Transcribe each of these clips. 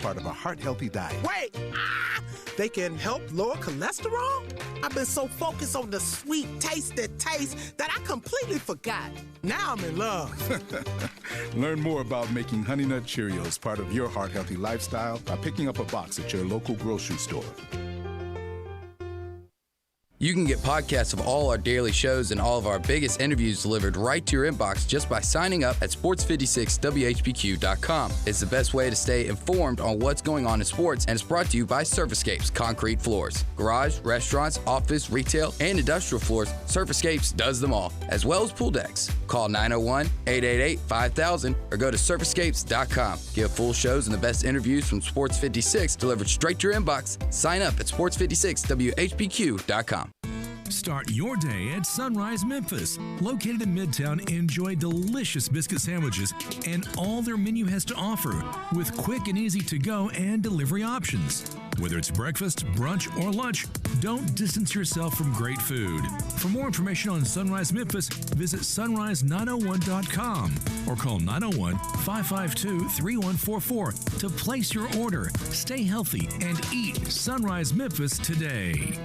part of a heart-healthy diet. Wait! They can help lower cholesterol? I've been so focused on the sweet tasted taste that I completely forgot. Now I'm in love. Learn more about making Honey Nut Cheerios part of your heart-healthy lifestyle by picking up a box at your local grocery store. You can get podcasts of all our daily shows and all of our biggest interviews delivered right to your inbox just by signing up at sports56whbq.com. It's the best way to stay informed on what's going on in sports, and it's brought to you by Surfacapes Concrete Floors. Garage, restaurants, office, retail, and industrial floors, Surfacapes does them all, as well as pool decks. Call 901-888-5000 or go to surfacapes.com. Get full shows and the best interviews from Sports 56 delivered straight to your inbox. Sign up at sports56whbq.com. Start your day at Sunrise Memphis. Located in Midtown, enjoy delicious biscuit sandwiches and all their menu has to offer with quick and easy to-go and delivery options. Whether it's breakfast, brunch, or lunch, don't distance yourself from great food. For more information on Sunrise Memphis, visit sunrise901.com or call 901-552-3144 to place your order. Stay healthy and eat Sunrise Memphis today.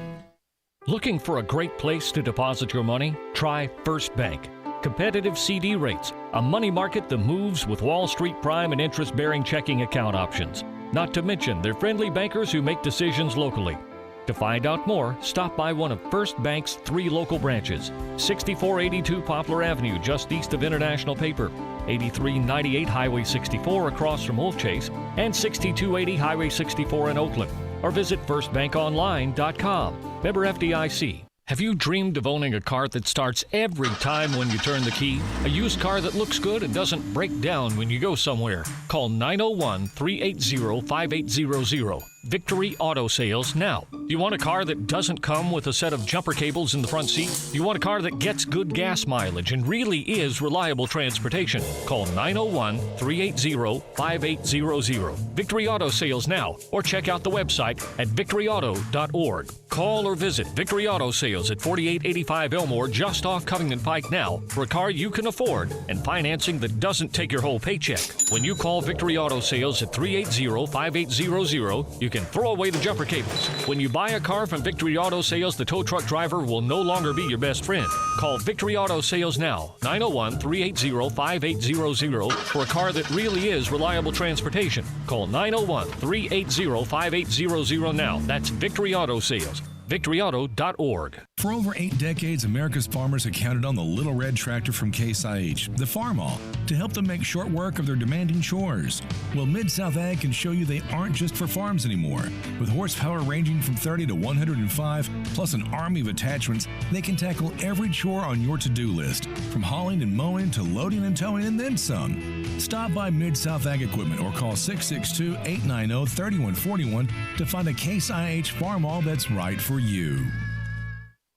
Looking for a great place to deposit your money? Try First Bank. Competitive CD rates, a money market that moves with Wall Street prime and interest-bearing checking account options. Not to mention their friendly bankers who make decisions locally. To find out more, stop by one of First Bank's 3 local branches. 6482 Poplar Avenue, just east of International Paper. 8398 Highway 64 across from Wolf Chase. And 6280 Highway 64 in Oakland. Or visit firstbankonline.com. Member FDIC. Have you dreamed of owning a car that starts every time when you turn the key? A used car that looks good and doesn't break down when you go somewhere? Call 901-380-5800. Victory Auto Sales now. Do you want a car that doesn't come with a set of jumper cables in the front seat? Do you want a car that gets good gas mileage and really is reliable transportation? Call 901-380-5800. Victory Auto Sales now, or check out the website at victoryauto.org. Call or visit Victory Auto Sales at 4885 Elmore, just off Covington Pike now, for a car you can afford and financing that doesn't take your whole paycheck. When you call Victory Auto Sales at 380-5800, you can throw away the jumper cables. When you buy a car from Victory Auto Sales, the tow truck driver will no longer be your best friend. Call Victory Auto Sales now, 901-380-5800, for a car that really is reliable transportation. Call 901-380-5800 now. That's Victory Auto Sales. VictoryAuto.org. For over 8 decades, America's farmers have counted on the Little Red Tractor from Case IH, the Farmall, to help them make short work of their demanding chores. Well, Mid-South Ag can show you they aren't just for farms anymore. With horsepower ranging from 30 to 105, plus an army of attachments, they can tackle every chore on your to-do list, from hauling and mowing to loading and towing and then some. Stop by Mid-South Ag Equipment or call 662-890-3141 to find a Case IH Farmall that's right for you.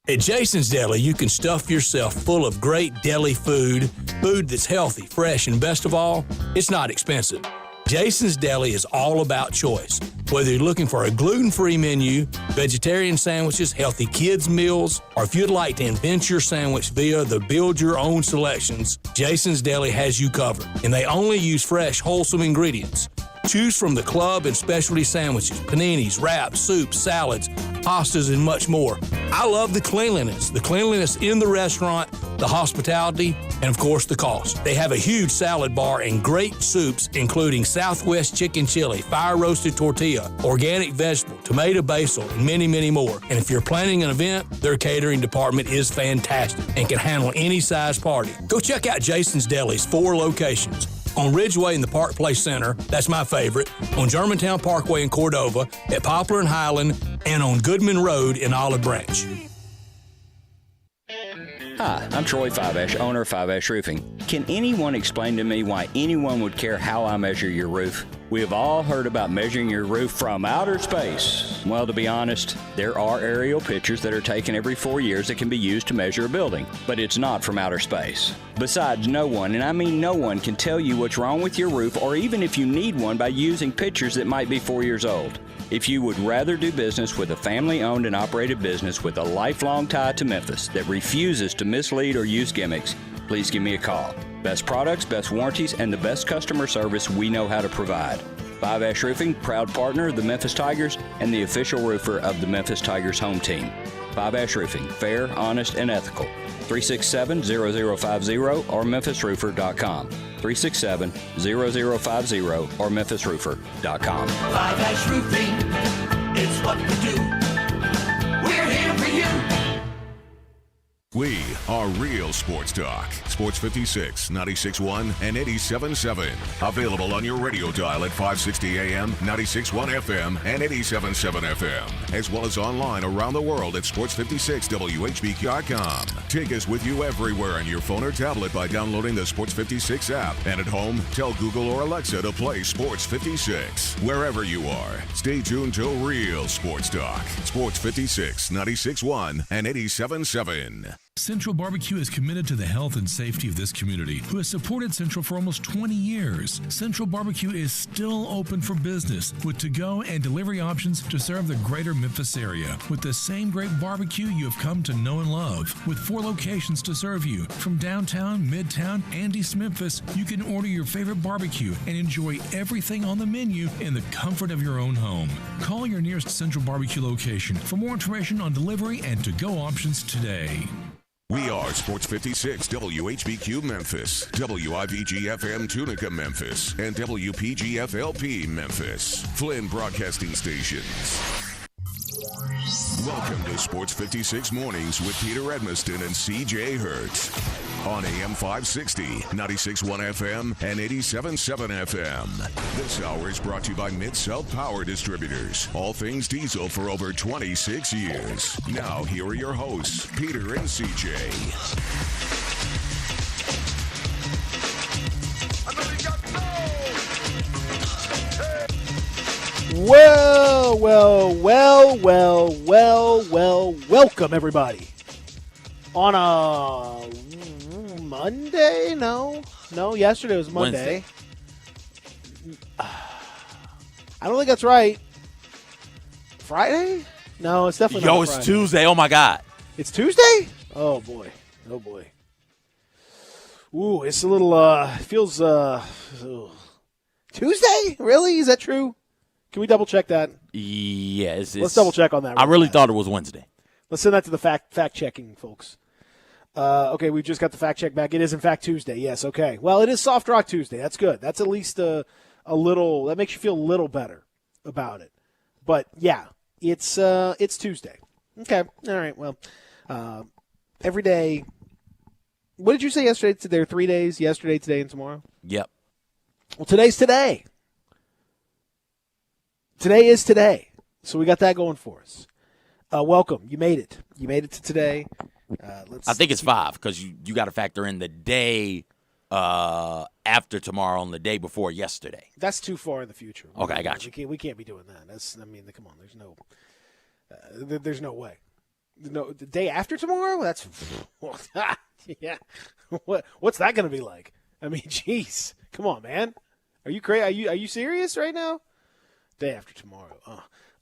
At Jason's Deli, you can stuff yourself full of great deli food that's healthy, fresh, and best of all, it's not expensive. Jason's Deli is all about choice. Whether you're looking for a gluten-free menu, vegetarian sandwiches, healthy kids' meals, or if you'd like to invent your sandwich via the build-your-own selections, Jason's Deli has you covered. And they only use fresh, wholesome ingredients. Choose from the club and specialty sandwiches, paninis, wraps, soups, salads, pastas, and much more. I love the cleanliness in the restaurant, the hospitality, and of course the cost. They have a huge salad bar and great soups, including Southwest chicken chili, fire-roasted tortilla, organic vegetable, tomato basil, and many, many more. And if you're planning an event, their catering department is fantastic and can handle any size party. Go check out Jason's Deli's 4 locations. On Ridgeway in the Park Place Center, that's my favorite, on Germantown Parkway in Cordova, at Poplar and Highland, and on Goodman Road in Olive Branch. Hi, I'm Troy Fiveash, owner of Fiveash Roofing. Can anyone explain to me why anyone would care how I measure your roof? We have all heard about measuring your roof from outer space. Well, to be honest, there are aerial pictures that are taken every 4 years that can be used to measure a building, but it's not from outer space. Besides, no one, and I mean no one, can tell you what's wrong with your roof or even if you need one by using pictures that might be 4 years old. If you would rather do business with a family-owned and operated business with a lifelong tie to Memphis that refuses to mislead or use gimmicks, please give me a call. Best products, best warranties, and the best customer service we know how to provide. 5 Roofing, proud partner of the Memphis Tigers and the official roofer of the Memphis Tigers home team. 5 Roofing, fair, honest, and ethical. 367-0050 or memphisroofer.com. 367-0050 or memphisroofer.com. 5 Roofing, it's what we do. We're here for you. We are Real Sports Talk. Sports 56, 96.1, and 87.7. Available on your radio dial at 560 AM, 96.1 FM, and 87.7 FM. As well as online around the world at sports56whbq.com. Take us with you everywhere on your phone or tablet by downloading the Sports 56 app. And at home, tell Google or Alexa to play Sports 56. Wherever you are, stay tuned to Real Sports Talk. Sports 56, 96.1, and 87.7. Central Barbecue is committed to the health and safety of this community, who has supported Central for almost 20 years. Central Barbecue is still open for business with to-go and delivery options to serve the greater Memphis area with the same great barbecue you have come to know and love. With 4 locations to serve you, from downtown, midtown, and East Memphis, you can order your favorite barbecue and enjoy everything on the menu in the comfort of your own home. Call your nearest Central Barbecue location for more information on delivery and to-go options today. We are Sports 56 WHBQ Memphis, WIVG-FM Tunica Memphis, and WPG-FLP Memphis, Flynn Broadcasting Stations. Welcome to Sports 56 Mornings with Peter Edmiston and CJ Hurt on AM 560, 96.1 FM, and 87.7 FM. This hour is brought to you by Mid-South Power Distributors. All things diesel for over 26 years. Now, here are your hosts, Peter and CJ. Welcome everybody. On a Monday? No, yesterday was Monday. I don't think that's right. Friday? No, it's definitely not Friday. It's Tuesday. Oh, my God. It's Tuesday? Oh, boy. Ooh, it's a little, feels, Tuesday? Really? Is that true? Can we double-check that? Yes. Let's double-check on that. I really thought it was Wednesday. Let's send that to the fact-checking folks. Okay, we've just got the fact check back. It is, in fact, Tuesday. Yes, okay. Well, it is Soft Rock Tuesday. That's good. That's at least a little – that makes you feel a little better about it. But, yeah, it's Tuesday. Okay. All right. Well, every day – what did you say yesterday? There are 3 days, yesterday, today, and tomorrow? Yep. Well, today's today. Today is today. So we got that going for us. Welcome. You made it. You made it to today. I think it's 5 because you got to factor in the day after tomorrow and the day before yesterday. That's too far in the future. Okay, I got you. We can't be doing that. Come on. There's no way. No, the day after tomorrow. That's yeah. What's that going to be like? I mean, jeez. Come on, man. Are you crazy? Are you serious right now? Day after tomorrow.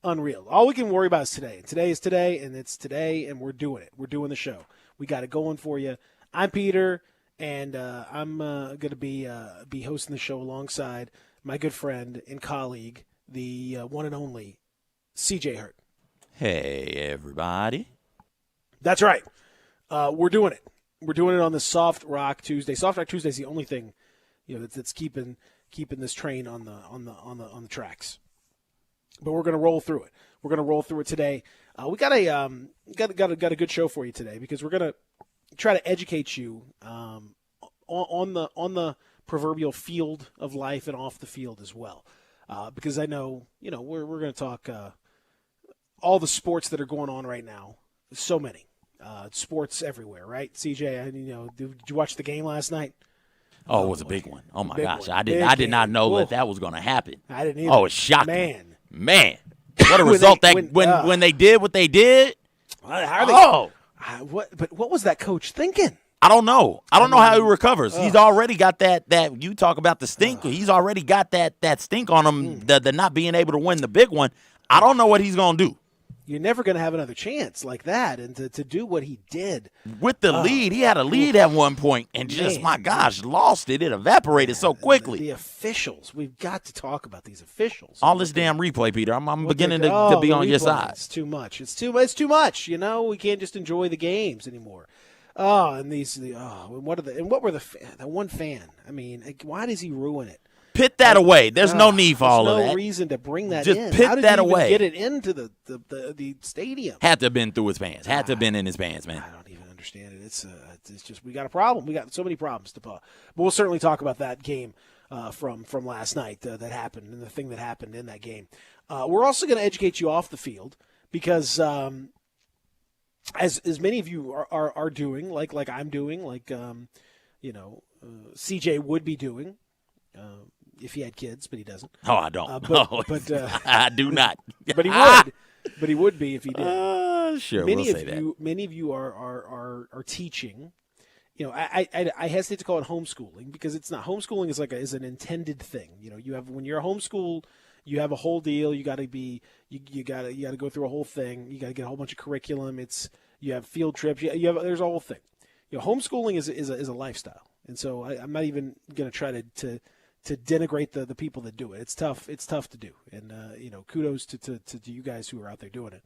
Unreal. All we can worry about is today. And today is today, and it's today, and we're doing it. We're doing the show. We got it going for you. I'm Peter, and I'm going to be hosting the show alongside my good friend and colleague, the one and only CJ Hurt. Hey, everybody. That's right. We're doing it. We're doing it on the Soft Rock Tuesday. Soft Rock Tuesday is the only thing, that's keeping this train on the tracks. But we're going to roll through it. We're going to roll through it today. We got a good show for you today because we're going to try to educate you on the proverbial field of life and off the field as well. Because I know we're going to talk all the sports that are going on right now. So many sports everywhere, right? CJ, did you watch the game last night? Oh, it was a big one. Oh my gosh, I did not know that was going to happen. I didn't either. Oh, it's shocking. Man, what a result when they did what they did. How are they? What was that coach thinking? I don't know. I don't know how he recovers. He's already got that you talk about the stink. He's already got that stink on him, the not being able to win the big one. I don't know what he's going to do. You're never going to have another chance like that, and to do what he did. With the lead, he had a lead at one point, and just, my gosh, lost it. It evaporated so quickly. The officials, we've got to talk about these officials. All this damn replay, Peter. I'm beginning to be on your side. It's too much. It's too much. You know, we can't just enjoy the games anymore. Oh, and what were the one fan? I mean, why does he ruin it? Pit that away. There's no need for all of that. There's no reason to bring that just in. Pit How did that he even away. get it into the stadium? Had to have been through his pants. Had to have been in his pants, man. I don't even understand it. It's just we got a problem. We got so many problems to put. But we'll certainly talk about that game from last night that happened and the thing that happened in that game. We're also going to educate you off the field because as many of you are doing, like I'm doing, like CJ would be doing. If he had kids, but he doesn't. Oh, I don't. But I do not. But he would. But he would be if he did. Sure, many we'll of say you, that. Many of you are teaching. You know, I hesitate to call it homeschooling because it's not. Homeschooling is an intended thing. You know, you have when you're a homeschool, you have a whole deal. You got to be you got to go through a whole thing. You got to get a whole bunch of curriculum. You have field trips. There's a whole thing. You know, homeschooling is a lifestyle, and so I'm not even going to try to denigrate the people that do it. It's tough. It's tough to do, and kudos to you guys who are out there doing it.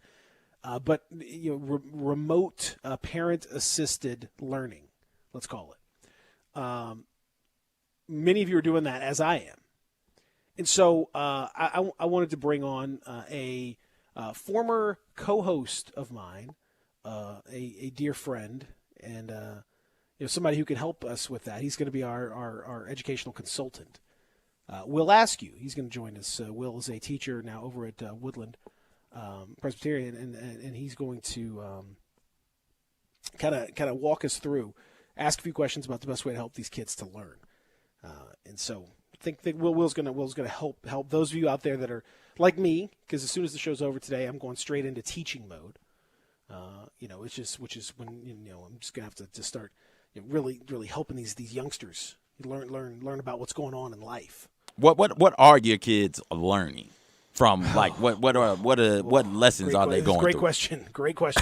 But remote parent-assisted learning, let's call it. Many of you are doing that, as I am, and so I wanted to bring on a former co-host of mine, a dear friend, and somebody who can help us with that. He's going to be our educational consultant. Will Askew. He's going to join us. Will is a teacher now over at Woodland Presbyterian, and he's going to kind of walk us through, ask a few questions about the best way to help these kids to learn. And so I think Will's going to help those of you out there that are like me, because as soon as the show's over today, I'm going straight into teaching mode. Which is when I'm just going to have to start really helping these youngsters learn about what's going on in life. What are your kids learning from? Like what lessons are they going through? Great question.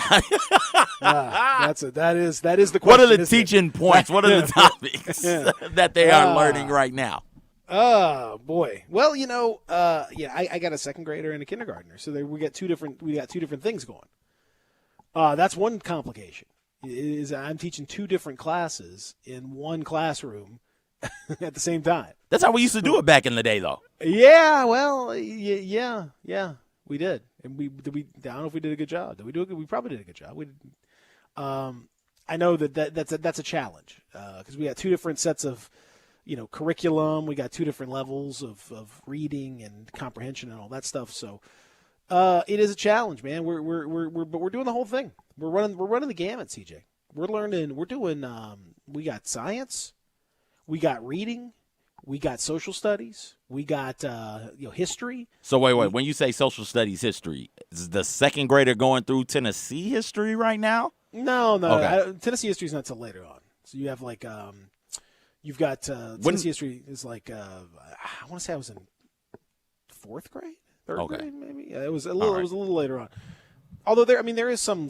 That is the question. What are the teaching points? What are the topics that they are learning right now? Oh boy. Well, I got a second grader and a kindergartner, so we got two different things going. That's one complication. Is I'm teaching two different classes in one classroom at the same time. That's how we used to do it back in the day, though. Yeah, well, yeah, we did, and we I don't know if we did a good job. Did we do it? We probably did a good job. I know that's a challenge because we got two different sets of curriculum. We got two different levels of reading and comprehension and all that stuff. So it is a challenge, man. But we're doing the whole thing. We're running the gamut, CJ. We're learning. We're doing. We got science. We got reading. We got social studies. We got history. So wait. When you say social studies history, is the second grader going through Tennessee history right now? No. Okay. Tennessee history is not until later on. So you have you've got Tennessee history is I want to say I was in fourth grade, third grade maybe. Yeah, it was a little. Right. It was a little later on. Although there is some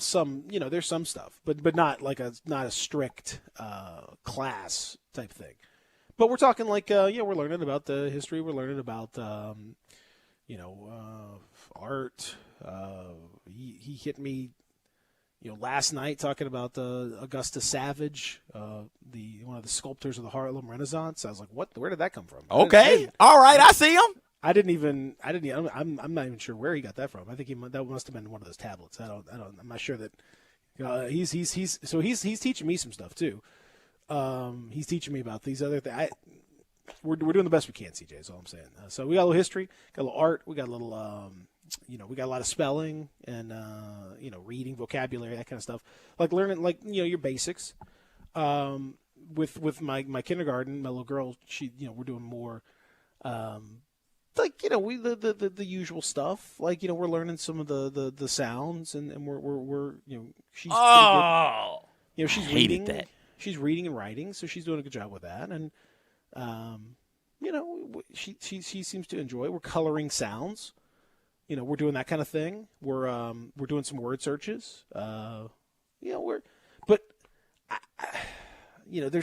there's some stuff, but not not a strict class type thing. But we're talking we're learning about the history. We're learning about art. He hit me last night talking about Augustus Savage, one of the sculptors of the Harlem Renaissance. I was like, what? Where did that come from? Okay, all right, I see him. I'm not even sure where he got that from. I think that must have been one of those tablets. I'm not sure that he's teaching me some stuff too. He's teaching me about these other things. We're doing the best we can, CJ, is all I'm saying. So we got a little history, got a little art, we got a little we got a lot of spelling and reading, vocabulary, that kind of stuff. Like learning your basics. With my kindergarten, my little girl, she we're doing more the usual stuff. We're learning some of the sounds and we're she's pretty good. She's reading that. She's reading and writing, so she's doing a good job with that. And she seems to enjoy it. We're coloring sounds. we're doing that kind of thing. We're doing some word searches. There's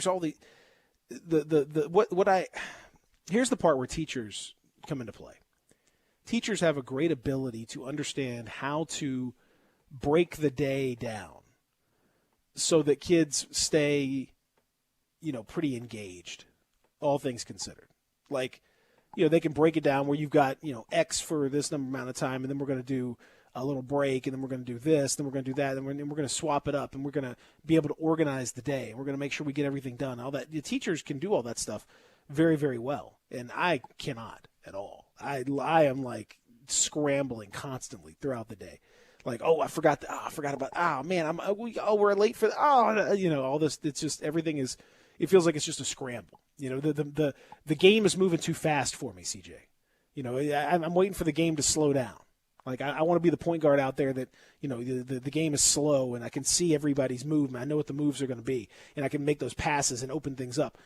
all here's the part where teachers come into play. Teachers have a great ability to understand how to break the day down so that kids stay, pretty engaged, all things considered. Like, they can break it down where you've got, X for this amount of time, and then we're going to do a little break, and then we're going to do this, then we're going to do that, and we're going to swap it up, and we're going to be able to organize the day, and we're going to make sure we get everything done. All that. The teachers can do all that stuff very, very well, and I cannot at all. I am like scrambling constantly throughout the day. Like, I forgot about, man, we're late for, all this. It's just, everything is, it feels like it's just a scramble. The game is moving too fast for me, CJ. I'm waiting for the game to slow down. Like, I want to be the point guard out there that, the game is slow and I can see everybody's movement. I know what the moves are going to be, and I can make those passes and open things up.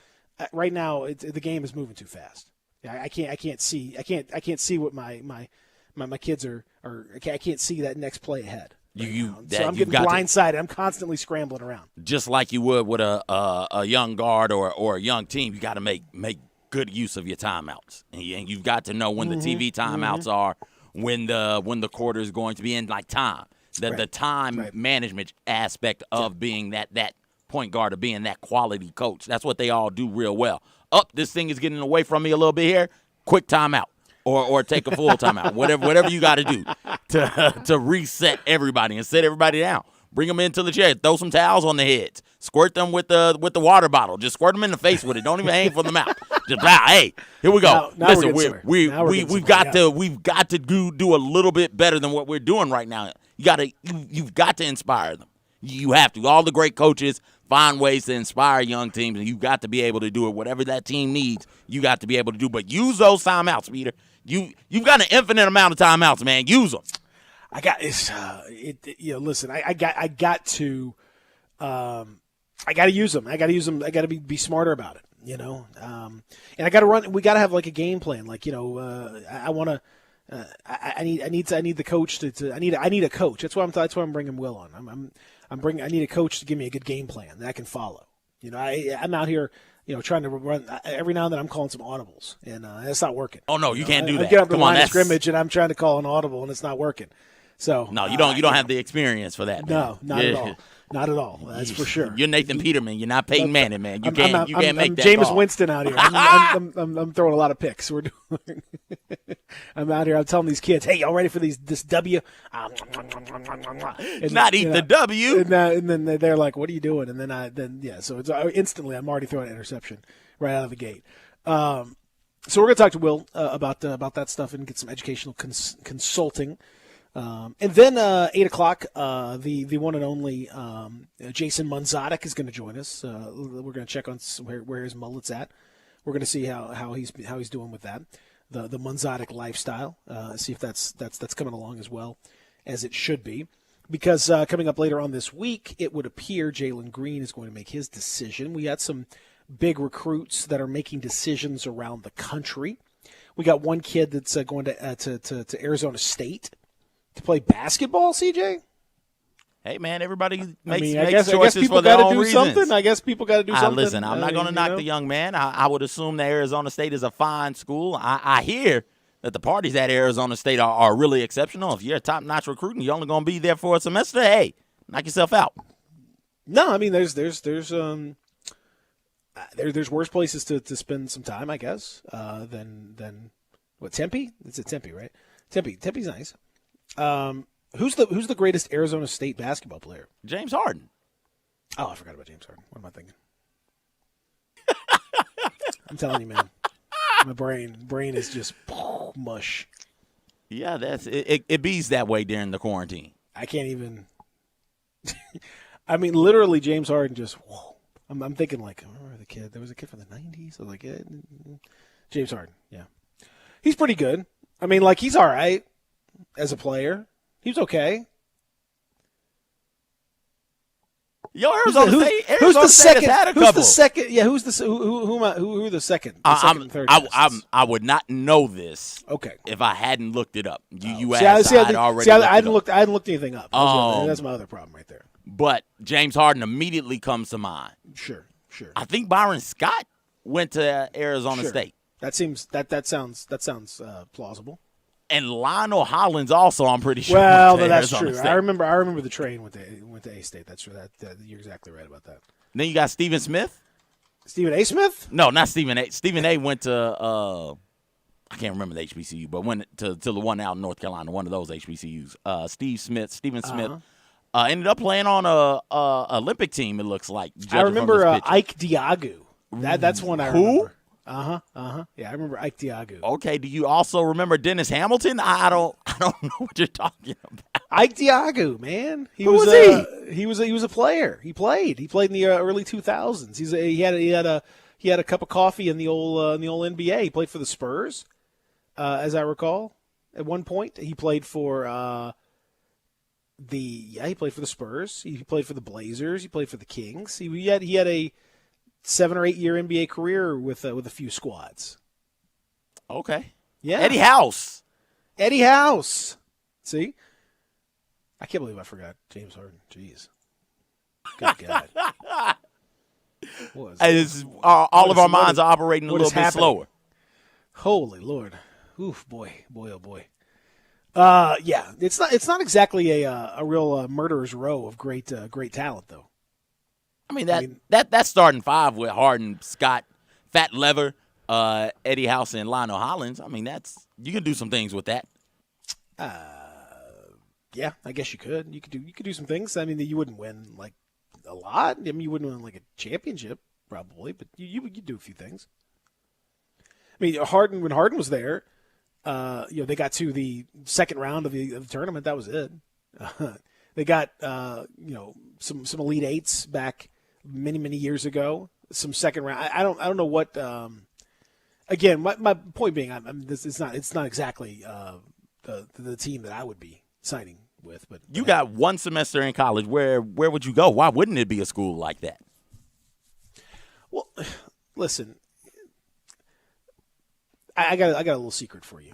Right now, the game is moving too fast. I can't see what my kids are. I can't see that next play ahead. So I'm getting blindsided. I'm constantly scrambling around. Just like you would with a young guard or a young team, you got to make good use of your timeouts, and you've got to know when the TV timeouts are, when the quarter is going to be in, like time. The time management aspect of being that point guard, or being that quality coach. That's what they all do real well. This thing is getting away from me a little bit here. Quick timeout. Or take a full timeout, whatever you got to do to reset everybody and set everybody down. Bring them into the chair, throw some towels on their heads, squirt them with the water bottle, just squirt them in the face with it. Don't even aim for the mouth. Just hey, here we go. Now Listen, we've got to do a little bit better than what we're doing right now. You've got to inspire them. You have to. All the great coaches find ways to inspire young teams, and you've got to be able to do it. Whatever that team needs, you got to be able to do. But use those timeouts, Peter. You've got an infinite amount of timeouts, man. Use them. I got this. Listen, I got to use them. I got to use them. I got to be smarter about it. And I got to run. We got to have like a game plan. Like I want to. I need the coach to. I need a coach. That's why I'm bringing Will on. I need a coach to give me a good game plan that I can follow. I'm out here. Trying to run every now and then. I'm calling some audibles, and it's not working. Oh no, you can't do that. I get up to the line of scrimmage, and I'm trying to call an audible, and it's not working. So no, you don't have the experience for that. No, not at all. Not at all. That's for sure. You're Nathan Peterman. You're not Peyton Manning, man. You can't make that Jameis call. Winston out here. I'm throwing a lot of picks. We're doing. I'm out here. I'm telling these kids, hey, y'all ready for this W? And, not eat the W. And then they're like, what are you doing? And then so it's instantly I'm already throwing an interception right out of the gate. So we're going to talk to Will about that stuff and get some educational consulting. And then 8 o'clock, the one and only Jason Munzatic is going to join us. We're going to check on where his mullet's at. We're going to see how he's doing with that, the Munzatic lifestyle. See if that's coming along as well as it should be. Because coming up later on this week, it would appear Jalen Green is going to make his decision. We got some big recruits that are making decisions around the country. We got one kid that's going to Arizona State to play basketball, CJ? Hey, man, everybody makes choices I guess people for their own do reasons. Something. I guess people got to do something. Listen, I'm not going to knock the young man. I would assume that Arizona State is a fine school. I hear that the parties at Arizona State are really exceptional. If you're a top-notch recruit and you're only going to be there for a semester, hey, knock yourself out. No, I mean, there's worse places to spend some time, I guess, than what, Tempe? It's at Tempe, right? Tempe's nice. Who's the greatest Arizona State basketball player? James Harden. Oh, I forgot about James Harden. What am I thinking? I'm telling you, man. My brain is just mush. Yeah, it bees that way during the quarantine. I can't even. I mean, literally, James Harden just. Whoa. I'm thinking like, I remember the kid. There was a kid from the '90s. I was like, James Harden. Yeah, he's pretty good. I mean, like he's all right as a player. He was okay. Yo, Arizona State. Who's the second? Had a who's couple. the second? Yeah, who's the who are the second? The second and third guys? I would not know this. Okay. If I hadn't looked it up, you I asked. I'd already. I hadn't looked anything up. That's my other problem right there. But James Harden immediately comes to mind. Sure. I think Byron Scott went to Arizona State. That sounds plausible. And Lionel Hollins also, I'm pretty sure. Well, went to that's Arizona true. State. I remember the train went to A State. That's true. That you're exactly right about that. Then you got Stephen Smith. Stephen A. Smith? No, not Stephen A. Stephen A. went to I can't remember the HBCU, but went to the one out in North Carolina, one of those HBCUs. Stephen Smith ended up playing on a Olympic team. It looks like. I remember Ike Diagu. That's one I remember. Yeah, I remember Ike Diagu. Okay, do you also remember Dennis Hamilton? I don't know what you're talking about. Ike Diagu, man. Who was he? He was a player. He played in the early 2000s. He had a cup of coffee in the old NBA. He played for the Spurs, as I recall. At one point, he played for he played for the Spurs. He played for the Blazers. He played for the Kings. He had a 7 or 8 year NBA career with a few squads. Okay. Yeah. Eddie House. See? I can't believe I forgot James Harden. Jeez. Good God. All of our minds are operating a little bit slower. Holy Lord. Oof, boy, oh boy. Yeah, it's not exactly a real murderer's row of great talent though. I mean that starting five with Harden, Scott, Fat Lever, Eddie House, and Lionel Hollins. I mean you can do some things with that. Yeah, I guess you could. You could do some things. I mean, that you wouldn't win like a lot. I mean, you wouldn't win like a championship probably, but you do a few things. I mean, when Harden was there, they got to the second round of the tournament. That was it. They got some Elite Eights back many years ago. Some second round. I don't know what. Again, my point being, it's not exactly the team that I would be signing with. But you got one semester in college. Where would you go? Why wouldn't it be a school like that? Well, listen, I got a little secret for you.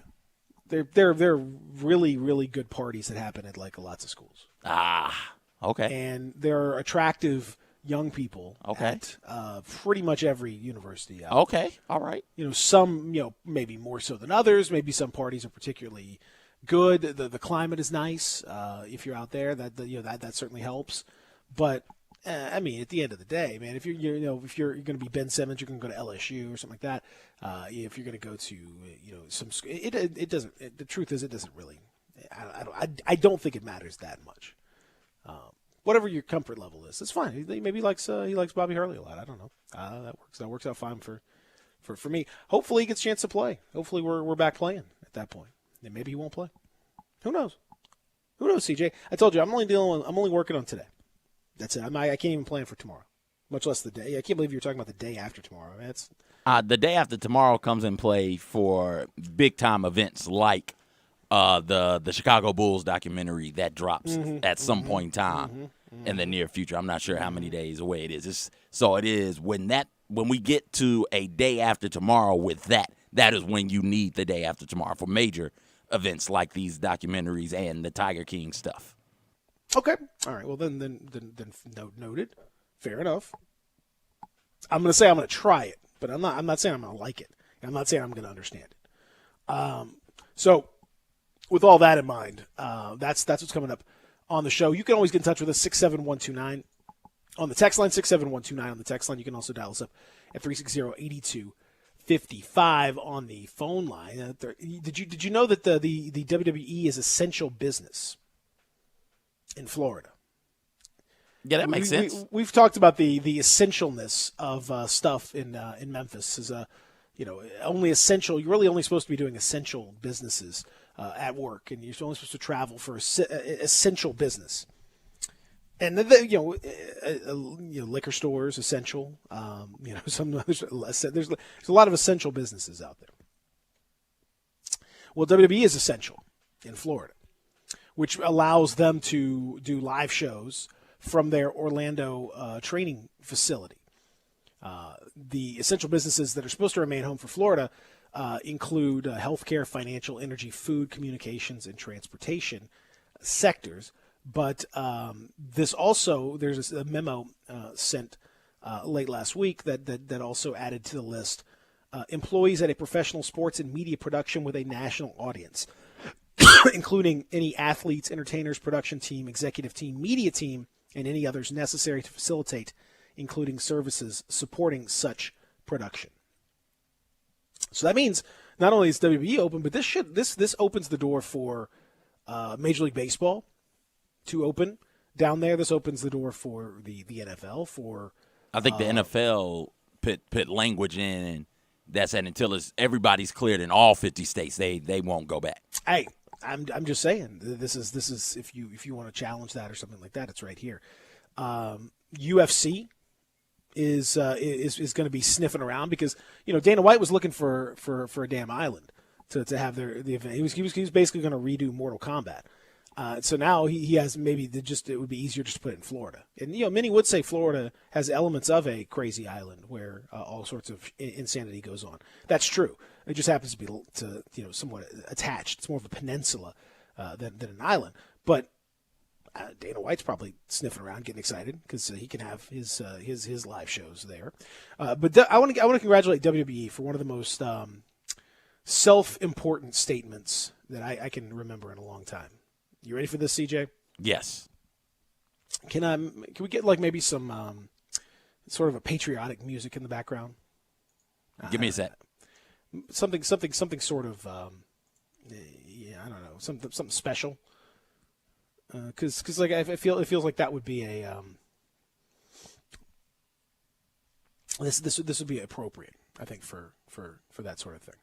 There are really good parties that happen at like lots of schools. Okay. And there are attractive young people at pretty much every university. Okay, all right. Some maybe more so than others. Maybe some parties are particularly good. The climate is nice. If you're out there, that certainly helps. But I mean, at the end of the day, man, if you're going to be Ben Simmons, you're going to go to LSU or something like that. If you're going to go to some, it doesn't. The truth is, it doesn't really. I don't think it matters that much. Whatever your comfort level is, it's fine. Maybe he likes Bobby Hurley a lot. I don't know. That works out fine for me. Hopefully he gets a chance to play. Hopefully we're back playing at that point. Then maybe he won't play. Who knows? CJ? I told you I'm only working on today. That's it. I can't even plan for tomorrow, much less the day. I can't believe you're talking about the day after tomorrow. That's the day after tomorrow comes in play for big time events like the Chicago Bulls documentary that drops at some point in time in the near future. I'm not sure how many days away it is. It is when we get to a day after tomorrow with that is when you need the day after tomorrow for major events like these documentaries and the Tiger King stuff. Okay. All right. Well, then noted. Fair enough. I'm going to say I'm going to try it, but I'm not saying I'm going to like it. I'm not saying I'm going to understand it. So with all that in mind, that's what's coming up on the show. You can always get in touch with us, 67129 on the text line, 67129 on the text line. You can also dial us up at 360-8255 on the phone line. Did you know that the WWE is essential business in Florida? Yeah, that makes sense. We've talked about the essentialness of stuff in Memphis. Is only essential. You're really only supposed to be doing essential businesses at work, and you're only supposed to travel for essential business. And liquor stores essential. There's a lot of essential businesses out there. Well, WWE is essential in Florida, which allows them to do live shows from their Orlando training facility. The essential businesses that are supposed to remain home for Florida include healthcare, financial, energy, food, communications, and transportation sectors. But there's a memo sent late last week that also added to the list employees at a professional sports and media production with a national audience, including any athletes, entertainers, production team, executive team, media team, and any others necessary to facilitate, including services supporting such production. So that means not only is WWE open, but this opens the door for Major League Baseball to open down there. This opens the door for the NFL. I think the NFL put language in, and that said until everybody's cleared in all 50 states, they won't go back. Hey, I'm just saying this is if you want to challenge that or something like that, it's right here. UFC is going to be sniffing around because Dana White was looking for a damn island to have the event. He was basically going to redo Mortal Kombat. So now he has maybe it would be easier just to put it in Florida. And many would say Florida has elements of a crazy island where all sorts of insanity goes on. That's true. It just happens to be somewhat attached. It's more of a peninsula than an island. But Dana White's probably sniffing around, getting excited because he can have his live shows there. But I want to congratulate WWE for one of the most self-important statements that I can remember in a long time. You ready for this, CJ? Yes. Can we get maybe some sort of a patriotic music in the background? Give me a sec. Something sort of I don't know, something special. Because it feels like that would be a this would be appropriate, I think, for that sort of thing.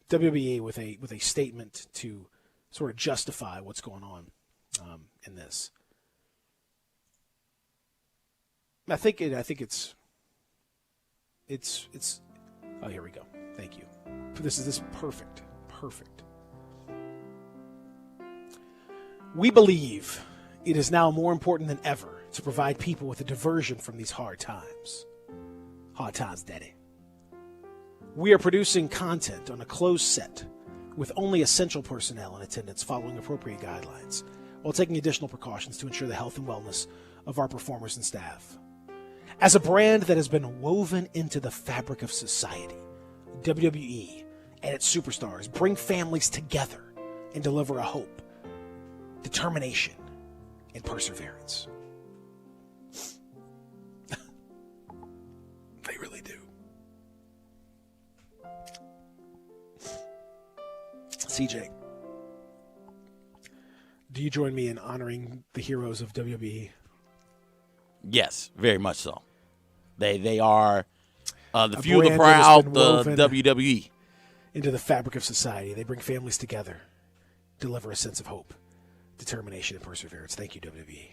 WWE with a statement to sort of justify what's going on in this. I think it's. Oh, here we go. Thank you. This is perfect. We believe it is now more important than ever to provide people with a diversion from these hard times. Hard times, Daddy. We are producing content on a closed set with only essential personnel in attendance following appropriate guidelines, while taking additional precautions to ensure the health and wellness of our performers and staff. As a brand that has been woven into the fabric of society, WWE and its superstars bring families together and deliver a hope, determination, and perseverance. They really do. CJ, do you join me in honoring the heroes of WWE? Yes, very much so. They are the few, the proud, the WWE. Into the fabric of society. They bring families together, deliver a sense of hope, determination, and perseverance. Thank you, WWE,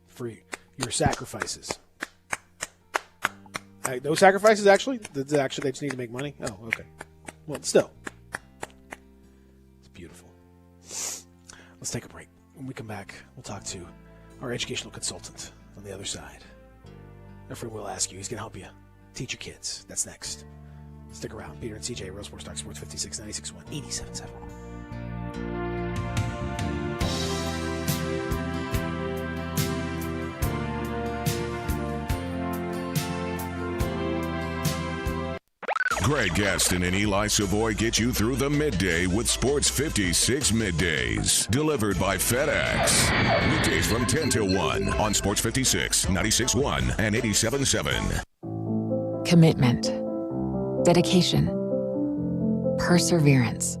for your sacrifices. Those sacrifices, actually, they just need to make money? Oh, okay. Well, still. It's beautiful. Let's take a break. When we come back, we'll talk to our educational consultant on the other side. Our friend will ask you. He's going to help you teach your kids. That's next. Stick around. Peter and CJ, Real Sports Talk Sports 56, 96.1, 87.7. Greg Gaston and Eli Savoy get you through the midday with Sports 56 Middays. Delivered by FedEx. Weekdays from 10 till 1 on Sports 56, 96.1, and 87.7. Commitment. Dedication. Perseverance.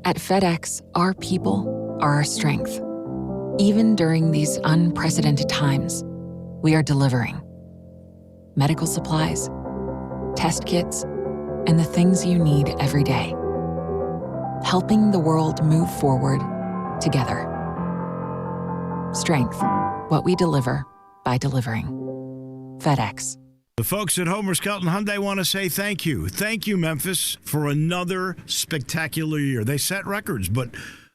At FedEx, our people are our strength. Even during these unprecedented times, we are delivering medical supplies, test kits, and the things you need every day. Helping the world move forward together. Strength, what we deliver by delivering. FedEx. The folks at Homer Skelton Hyundai want to say thank you. Thank you, Memphis, for another spectacular year. They set records, but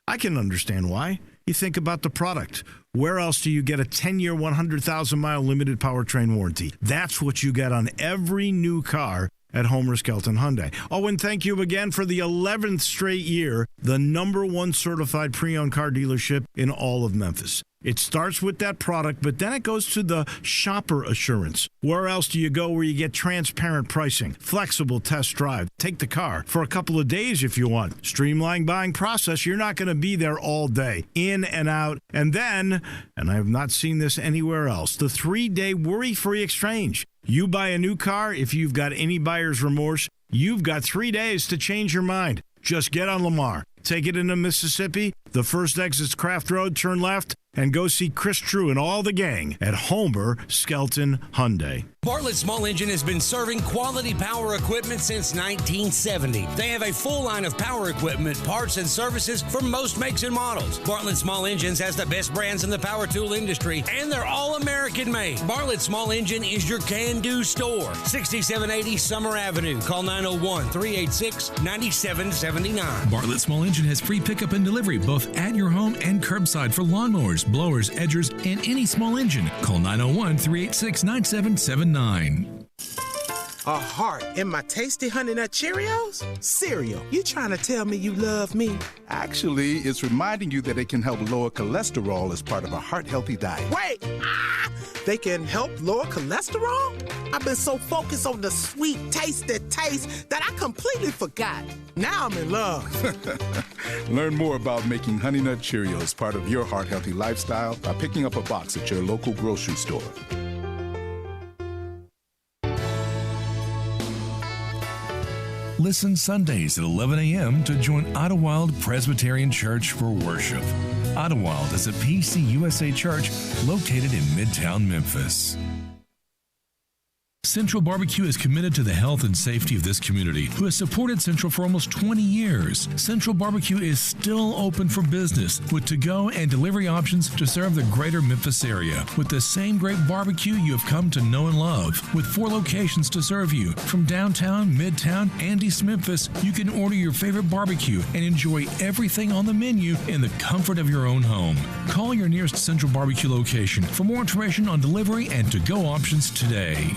I can understand why. you think about the product. Where else do you get a 10-year, 100,000-mile limited powertrain warranty? That's what you get on every new car at Homer Skelton Hyundai. Oh, and thank you again for the 11th straight year, the #1 certified pre-owned car dealership in all of Memphis. It starts with that product, but then it goes to the shopper assurance. Where else do you go where you get transparent pricing, flexible test drive, take the car for a couple of days if you want, streamlined buying process? You're not going to be there all day, in and out. And then, and I have not seen this anywhere else, the 3-day worry-free exchange. You buy a new car, if you've got any buyer's remorse, you've got 3 days to change your mind. Just get on Lamar, take it into Mississippi, the first exit's Craft Road, turn left, and go see Chris True and all the gang at Homer Skelton Hyundai. Bartlett Small Engine has been serving quality power equipment since 1970. They have a full line of power equipment, parts, and services for most makes and models. Bartlett Small Engines has the best brands in the power tool industry, and they're all American made. Bartlett Small Engine is your can-do store. 6780 Summer Avenue. Call 901-386-9779. Bartlett Small Engine has free pickup and delivery both at your home and curbside for lawnmowers, blowers, edgers, and any small engine. Call 901-386-9779. A heart in my tasty Honey Nut Cheerios? Cereal. You trying to tell me you love me? Actually, it's reminding you that it can help lower cholesterol as part of a heart-healthy diet. Wait! They can help lower cholesterol? I've been so focused on the sweet, tasty taste that I completely forgot. Now I'm in love. Learn more about making Honey Nut Cheerios part of your heart-healthy lifestyle by picking up a box at your local grocery store. Listen Sundays at 11 a.m. to join Idlewild Presbyterian Church for worship. Idlewild is a PCUSA church located in Midtown Memphis. Central Barbecue is committed to the health and safety of this community, who has supported Central for almost 20 years. Central Barbecue is still open for business with to-go and delivery options to serve the greater Memphis area with the same great barbecue you have come to know and love. With 4 locations to serve you, from downtown, midtown, and East Memphis, you can order your favorite barbecue and enjoy everything on the menu in the comfort of your own home. Call your nearest Central Barbecue location for more information on delivery and to-go options today.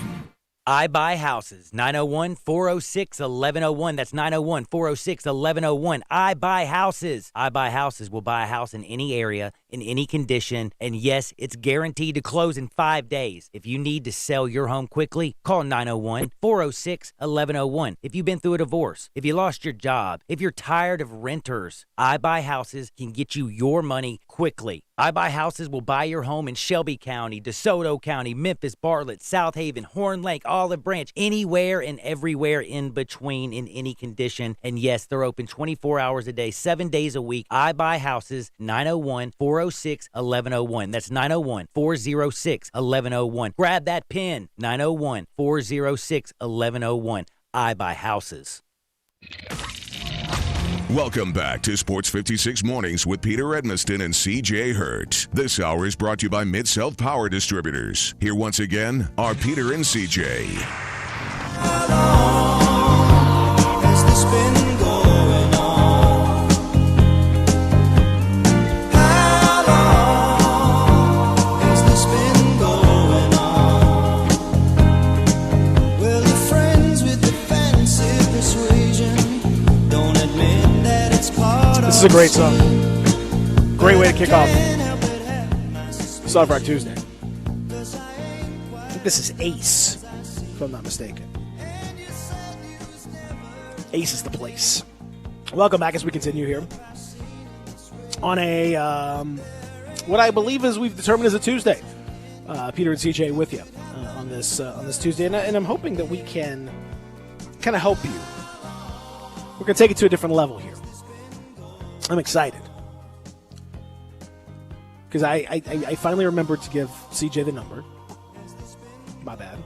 I Buy Houses, 901-406-1101. That's 901-406-1101. I Buy Houses. I Buy Houses will buy a house in any area, in any condition, and yes, it's guaranteed to close in 5 days. If you need to sell your home quickly, call 901-406-1101. If you've been through a divorce, if you lost your job, if you're tired of renters, I Buy Houses can get you your money quickly. I Buy Houses will buy your home in Shelby County, DeSoto County, Memphis, Bartlett, South Haven, Horn Lake, Olive Branch, anywhere and everywhere in between in any condition. And yes, they're open 24 hours a day, 7 days a week. I Buy Houses, 901-406-1101. That's 901-406-1101. Grab that pen, 901-406-1101. I Buy Houses. Welcome back to Sports 56 Mornings with Peter Edmiston and C.J. Hurt. This hour is brought to you by Mid-South Power Distributors. Here once again are Peter and C.J. How long has this been going on? How long has this been going on? Well, you're friends with the fancy persuasion. Don't admit that it's part of. This is a great song. Great way to kick off Soft Rock Tuesday. I think this is Ace, if I'm not mistaken. Ace is the place. Welcome back as we continue here on a what I believe is we've determined is a Tuesday. Peter and CJ with you on this Tuesday, and I'm hoping that we can kind of help you. We're going to take it to a different level here. I'm excited because I finally remembered to give CJ the number. My bad.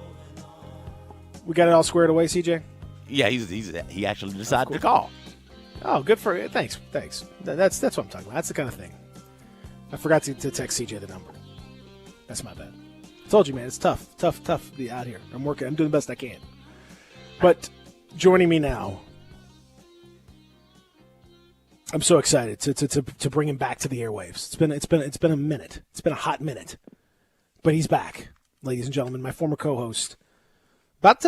We got it all squared away, CJ? Yeah, he actually decided to call. Oh, good for you. Thanks. That's what I'm talking about. That's the kind of thing. I forgot to text CJ the number. That's my bad. I told you, man, it's tough to be out here. I'm doing the best I can. But joining me now I'm so excited to bring him back to the airwaves. It's been a minute. It's been a hot minute, but he's back, ladies and gentlemen. My former co-host, about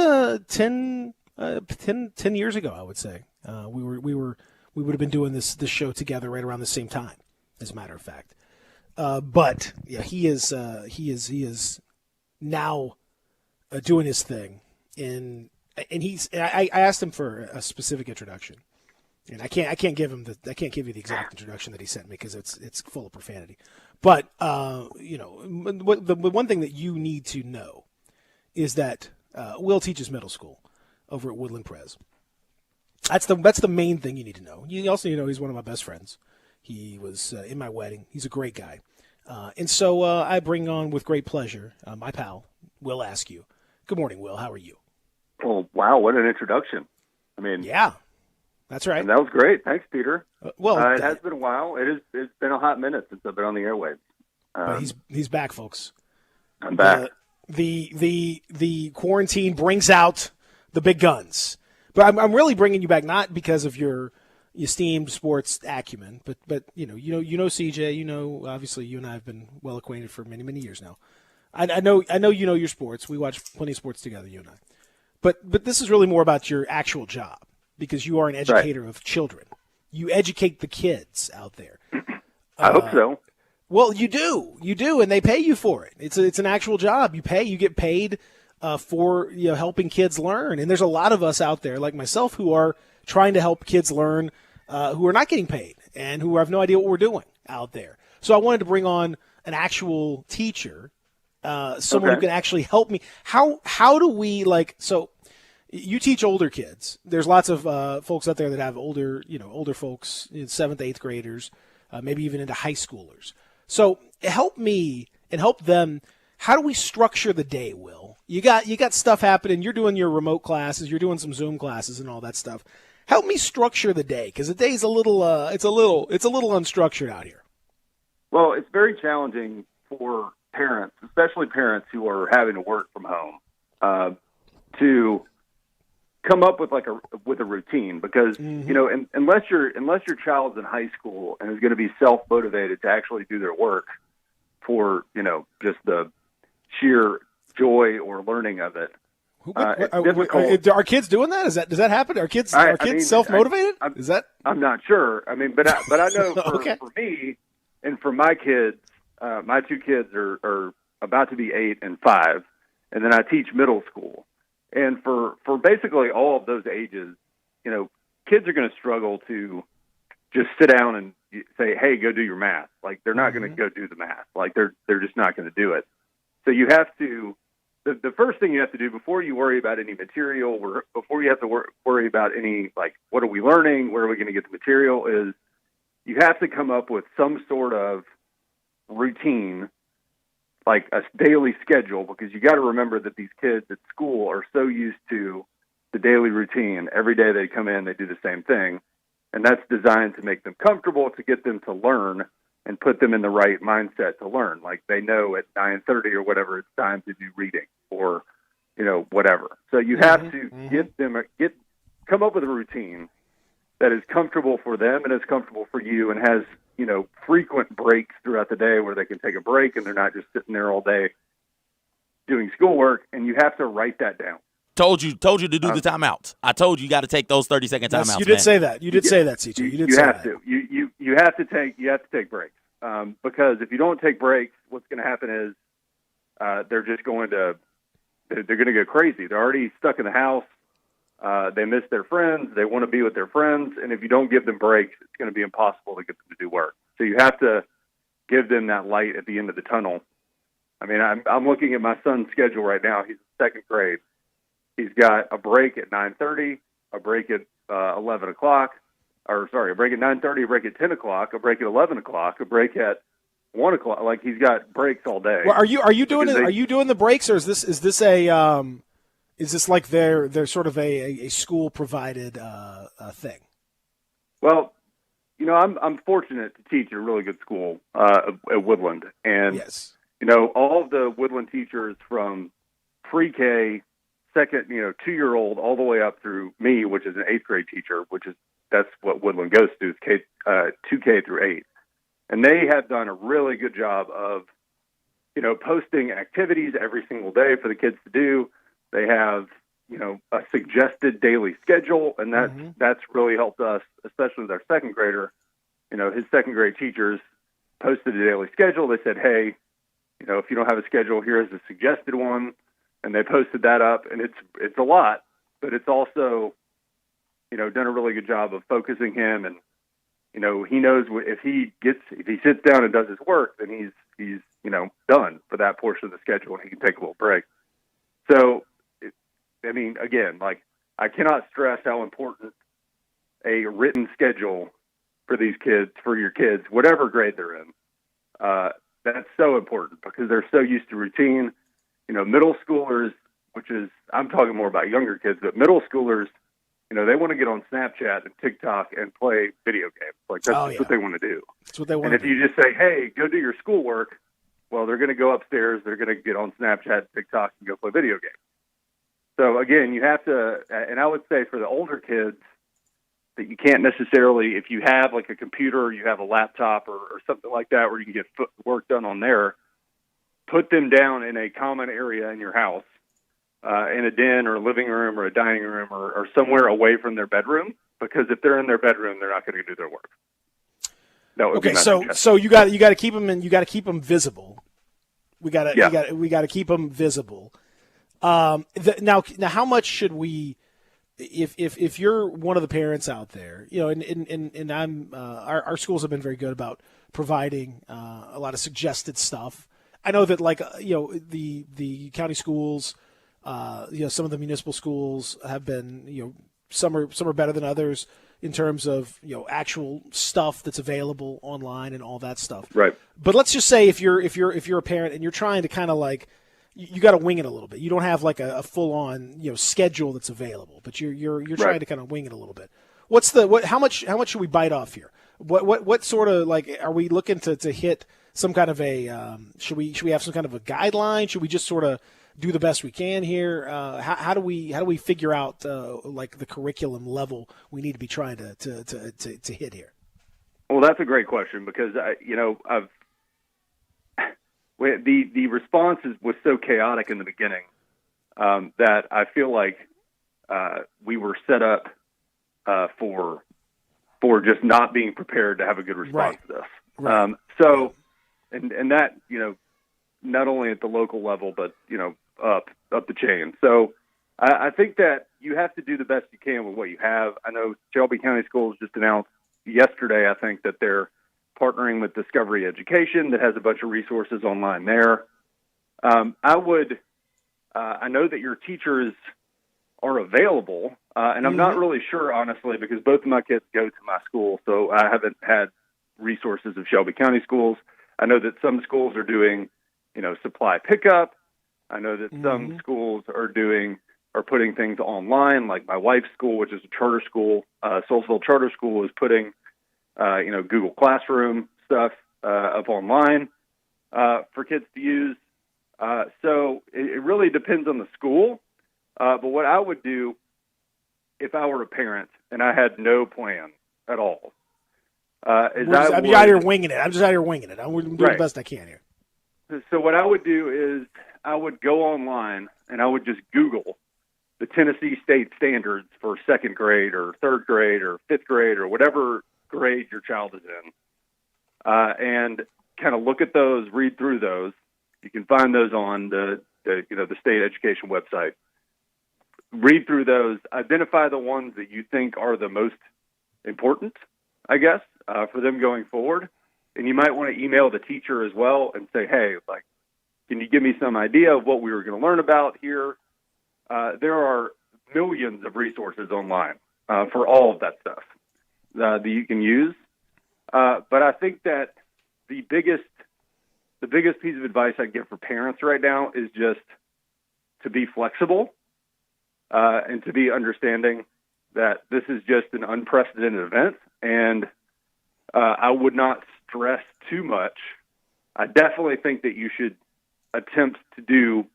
10 years ago, I would say. We would have been doing this show together right around the same time, as a matter of fact. But yeah, he is now doing his thing, and I asked him for a specific introduction. And I can't give you the exact introduction that he sent me because it's full of profanity. But the one thing that you need to know is that Will teaches middle school over at Woodland Pres. That's the main thing you need to know. You also he's one of my best friends. He was in my wedding. He's a great guy, and so I bring on with great pleasure my pal Will Askew. Good morning, Will. How are you? Oh wow, what an introduction! I mean, yeah. That's right. And that was great. Thanks, Peter. It has been a while. It's been a hot minute since I've been on the airwaves. But he's back, folks. I'm back. The quarantine brings out the big guns. But I'm really bringing you back not because of your esteemed sports acumen, but you know CJ. Obviously you and I have been well acquainted for many years now. I know you know your sports. We watch plenty of sports together, you and I. But this is really more about your actual job. Because you are an educator of children. You educate the kids out there. I hope so. Well, you do, and they pay you for it. It's an actual job. You get paid for helping kids learn. And there's a lot of us out there, like myself, who are trying to help kids learn, who are not getting paid and who have no idea what we're doing out there. So I wanted to bring on an actual teacher, someone who can actually help me. How do we so? You teach older kids. There's lots of folks out there that have older folks, 7th, 8th graders, maybe even into high schoolers. So help me and help them. How do we structure the day, Will? You got stuff happening. You're doing your remote classes. You're doing some Zoom classes and all that stuff. Help me structure the day because the day's a little unstructured out here. Well, it's very challenging for parents, especially parents who are having to work from home, to come up with a routine because unless your child's in high school and is going to be self-motivated to actually do their work for just the sheer joy or learning of it. It's difficult. Are kids doing that? Does that happen? Are kids self-motivated? I'm not sure. I mean, but I know for me and for my kids, my two kids are about to be 8 and 5, and then I teach middle school. And for basically all of those ages, kids are going to struggle to just sit down and say, hey, go do your math. Like, they're not going to go do the math. Like, they're just not going to do it. So you have to the first thing you have to do before you worry about any material or before you have to worry about any, what are we learning, where are we going to get the material, is you have to come up with some sort of routine, like a daily schedule, because you got to remember that these kids at school are so used to the daily routine. Every day they come in, they do the same thing. And that's designed to make them comfortable, to get them to learn and put them in the right mindset to learn. Like, they know at 9:30 or whatever, it's time to do reading or, whatever. So you have to come up with a routine that is comfortable for them and is comfortable for you and has, frequent breaks throughout the day where they can take a break and they're not just sitting there all day doing schoolwork. And you have to write that down. Told you to do the timeouts. I told you got to take those 30-second timeouts. You did say that. You did say that, CJ. You have to. You have to take breaks because if you don't take breaks, what's going to happen is they're going to go crazy. They're already stuck in the house. They miss their friends. They want to be with their friends, and if you don't give them breaks, it's going to be impossible to get them to do work. So you have to give them that light at the end of the tunnel. I mean, I'm looking at my son's schedule right now. He's in 2nd grade. He's got a break at 9:30, a break at 11 o'clock, a break at 9:30, a break at 10 o'clock, a break at 11 o'clock, a break at 1 o'clock. Like, he's got breaks all day. Well, are you doing it? Are you doing the breaks, or is this like they're sort of a school provided thing? Well, I'm fortunate to teach at a really good school at Woodland, and yes. All of the Woodland teachers from pre-K, second, 2-year-old, all the way up through me, which is an 8th grade teacher, which is that's what Woodland goes to, is 2K through 8. And they have done a really good job of, posting activities every single day for the kids to do. They have, a suggested daily schedule, and that's really helped us, especially with our second grader. His second grade teachers posted a daily schedule. They said, hey, if you don't have a schedule, here's a suggested one. And they posted that up, and it's a lot, but it's also, done a really good job of focusing him. And, he knows if he sits down and does his work, then he's done for that portion of the schedule, and he can take a little break. So, again, I cannot stress how important a written schedule for these kids, for your kids, whatever grade they're in, that's so important because they're so used to routine. Middle schoolers, I'm talking more about younger kids, but middle schoolers, they want to get on Snapchat and TikTok and play video games. That's what they want to do. That's what they want to do. And if you just say, hey, go do your schoolwork, well, they're going to go upstairs, they're going to get on Snapchat, TikTok, and go play video games. So, again, you have to, and I would say for the older kids, that you can't necessarily, if you have like a computer or you have a laptop or something like that where you can get work done on there, put them down in a common area in your house, in a den or a living room or a dining room or somewhere away from their bedroom, because if they're in their bedroom, they're not going to do their work. That would be my suggestion. So you got to keep them you got to keep them visible. We got to keep them visible. Now how much should we, if you're one of the parents out there, and I'm our schools have been very good about providing a lot of suggested stuff. I know that the county schools, some of the municipal schools have been, some are better than others in terms of, actual stuff that's available online and all that stuff. Right. But let's just say if you're a parent and you're trying to kind of you got to wing it a little bit. You don't have a full on, schedule that's available, but you're trying to kind of wing it a little bit. How much should we bite off here? What sort of are we looking to hit some kind of a, should we have some kind of a guideline? Should we just sort of do the best we can here? How do we figure out the curriculum level we need to be trying to hit here? Well, that's a great question because the response was so chaotic in the beginning that I feel like we were set up for just not being prepared to have a good response to this. Right. And that, not only at the local level, but, up the chain. So I think that you have to do the best you can with what you have. I know Shelby County Schools just announced yesterday, I think, that they're partnering with Discovery Education that has a bunch of resources online there. I know that your teachers are available, and I'm not really sure, honestly, because both of my kids go to my school, so I haven't had resources of Shelby County Schools. I know that some schools are doing, supply pickup. I know that some schools are putting things online, like my wife's school, which is a charter school. Soulsville Charter School is putting, Google Classroom stuff up online for kids to use. So it really depends on the school. But what I would do if I were a parent and I had no plan at all, is I'm just out here winging it. I'm doing the best I can here. So what I would do is I would go online and I would just Google the Tennessee state standards for second grade or third grade or fifth grade or whatever grade your child is in, and kind of look at those, read through those. You can find those on the state education website. Read through those, identify the ones that you think are the most important, I guess, for them going forward. And you might want to email the teacher as well and say, hey, can you give me some idea of what we were going to learn about here? There are millions of resources online for all of that stuff that you can use. But I think that the biggest piece of advice I'd give for parents right now is just to be flexible and to be understanding that this is just an unprecedented event. And I would not stress too much. I definitely think that you should attempt to do,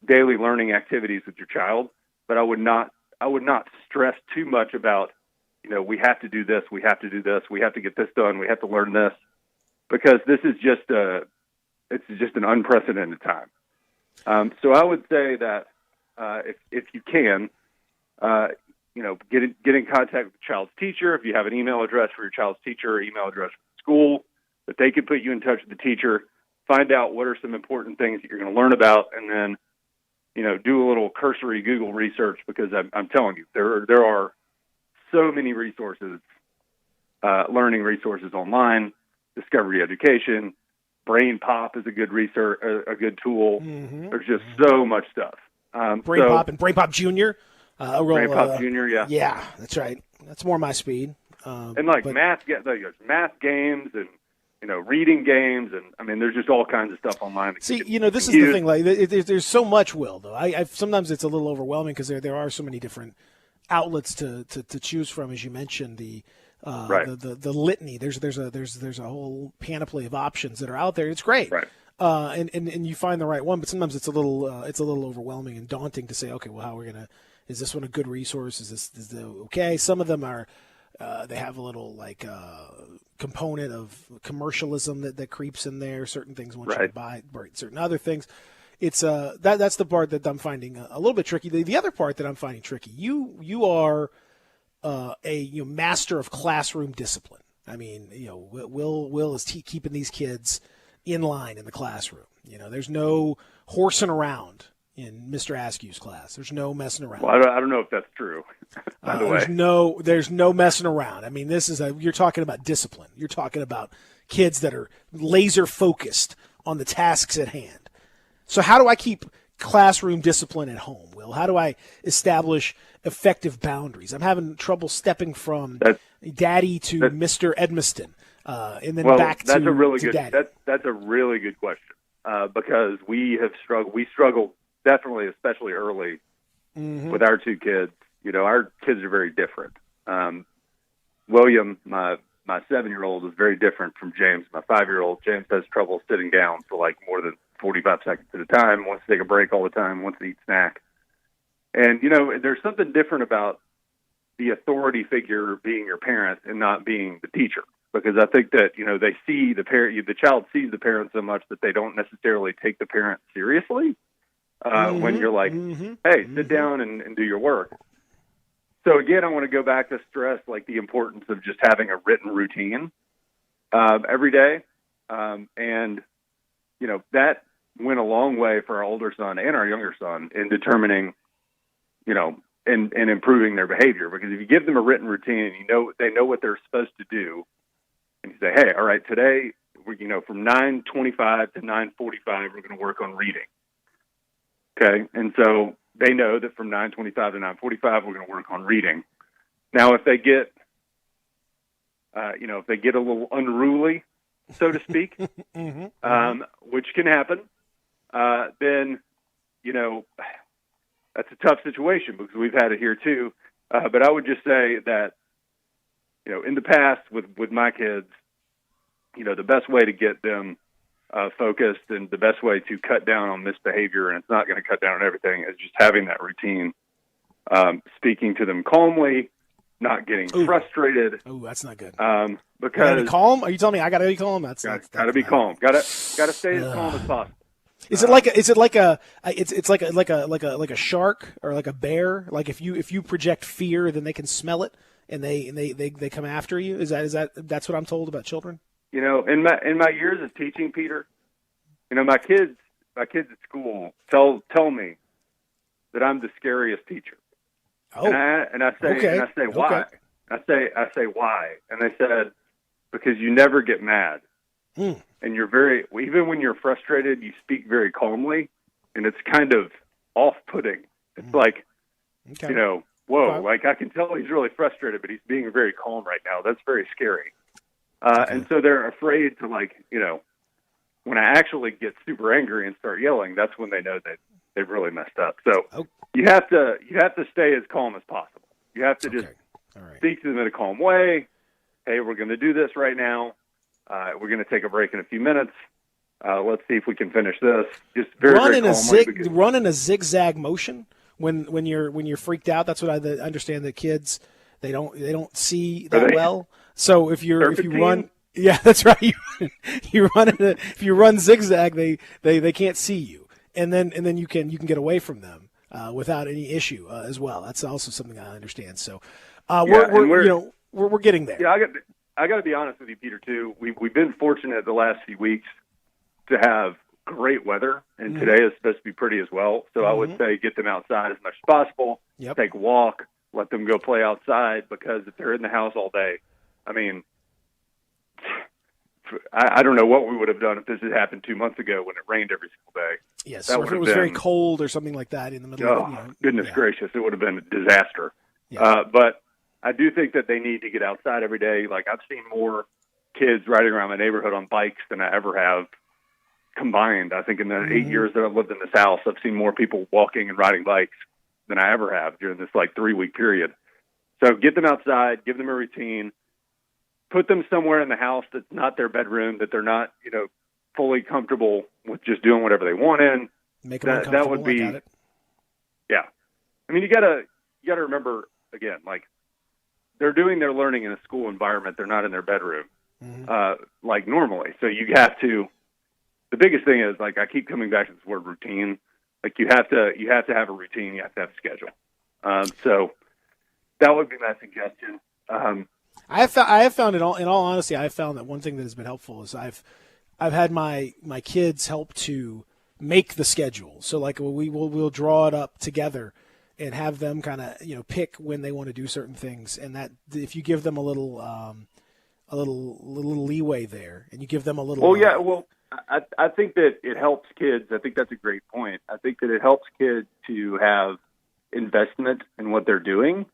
daily learning activities with your child, but I would not stress too much about we have to do this, we have to do this, we have to get this done, we have to learn this, because this is just an unprecedented time. So I would say that if you can, get in contact with the child's teacher. If you have an email address for your child's teacher or email address for the school, that they can put you in touch with the teacher, find out what are some important things that you're going to learn about, and then, do a little cursory Google research, because I'm telling you, there are so many resources, learning resources online, Discovery Education, Brain Pop is a good a good tool. Mm-hmm. There's just so much stuff. Brain Pop and Brain Pop Junior. Brain Pop Junior, yeah. Yeah, that's right. That's more my speed. And math games and, reading games, and there's just all kinds of stuff online. See, this is the thing. Like, there's so much, Will. Though I sometimes it's a little overwhelming because there are so many different outlets to choose from, as you mentioned. The litany. There's a whole panoply of options that are out there. It's great. Right. And you find the right one, but sometimes it's a little overwhelming and daunting to say, okay, well, how are we gonna? Is this one a good resource? Is okay? Some of them are. They have a little component of commercialism that creeps in there. Certain things want you to buy, certain other things. It's that's the part that I'm finding a little bit tricky. The other part that I'm finding tricky. You are a master of classroom discipline. I mean, Will is keeping these kids in line in the classroom. There's no horsing around in Mr. Askew's class. There's no messing around. Well, I don't know if that's true. By the way, there's no messing around. I mean, you're talking about discipline. You're talking about kids that are laser focused on the tasks at hand. So how do I keep classroom discipline at home, Will? How do I establish effective boundaries? I'm having trouble stepping from Daddy to Mr. Edmiston, and then back to Daddy. That's a really good question, because we struggled definitely, especially early, with our two kids. Our kids are very different. William, my 7-year-old, is very different from James, my 5-year-old. James has trouble sitting down for more than 45 seconds at a time, wants to take a break all the time, wants to eat snack. And, there's something different about the authority figure being your parent and not being the teacher. Because I think that, they see the child sees the parent so much that they don't necessarily take the parent seriously when you're like, hey, sit down and do your work. So again, I want to go back to stress the importance of just having a written routine every day. And, that went a long way for our older son and our younger son in determining, and improving their behavior. Because if you give them a written routine and they know what they're supposed to do, and you say, hey, all right, today, from 9:25 to 9:45, we're going to work on reading. Okay, and so they know that from 9:25 to 9:45, we're going to work on reading. Now, if they get, a little unruly, so to speak, which can happen, then, that's a tough situation because we've had it here too. But I would just say that, in the past with my kids, the best way to get them focused and the best way to cut down on misbehavior, and it's not going to cut down on everything, is just having that routine, speaking to them calmly, not getting frustrated. Oh, that's not good. Because be calm? Are you telling me I got to be calm? That's got to be calm. Got to stay as calm as possible. Is it like a shark or like a bear? Like if you project fear, then they can smell it and they come after you. Is that's what I'm told about children? In my years of teaching, Peter, my kids at school tell me that I'm the scariest teacher. Oh. And I say why? Okay. I say why? And they said, because you never get mad. And you're even when you're frustrated, you speak very calmly, and it's kind of off-putting. It's like, whoa, I can tell he's really frustrated, but he's being very calm right now. That's very scary. And so they're afraid to when I actually get super angry and start yelling, that's when they know that they've really messed up. So you have to stay as calm as possible. You have to just speak to them in a calm way. Hey, we're going to do this right now. We're going to take a break in a few minutes. Let's see if we can finish this. Just very run in a zigzag motion when you're freaked out. That's what I understand. The kids They don't see that well. So if you run, yeah, that's right. If you run zigzag, they can't see you, and then you can get away from them without any issue as well. That's also something I understand. So we're getting there. Yeah, I got to be honest with you, Peter. Too, we've been fortunate the last few weeks to have great weather, and today is supposed to be pretty as well. So I would say get them outside as much as possible. Yep. Take a walk. Let them go play outside, because if they're in the house all day, I mean, I don't know what we would have done if this had happened 2 months ago when it rained every single day. Yes, or if it was very cold or something like that in the middle of goodness gracious, it would have been a disaster. Yeah. But I do think that they need to get outside every day. Like, I've seen more kids riding around my neighborhood on bikes than I ever have combined. I think in the 8 years that I've lived in this house, I've seen more people walking and riding bikes than I ever have during this 3-week period. So get them outside, give them a routine, put them somewhere in the house that's not their bedroom, that they're not, fully comfortable with just doing whatever they want in. Make them uncomfortable. That would be, I got it. Yeah. I mean, you gotta remember, again, they're doing their learning in a school environment. They're not in their bedroom, like normally. So you have to. The biggest thing is, I keep coming back to this word routine. You have to have a routine. You have to have a schedule. So that would be my suggestion. I have found in all honesty, I have found that one thing that has been helpful is I've had my kids help to make the schedule. So we'll draw it up together and have them kind of pick when they want to do certain things, and that if you give them a little leeway there, and you give them a little. Well, yeah. Well, I think that it helps kids. I think that's a great point. I think that it helps kids to have investment in what they're doing.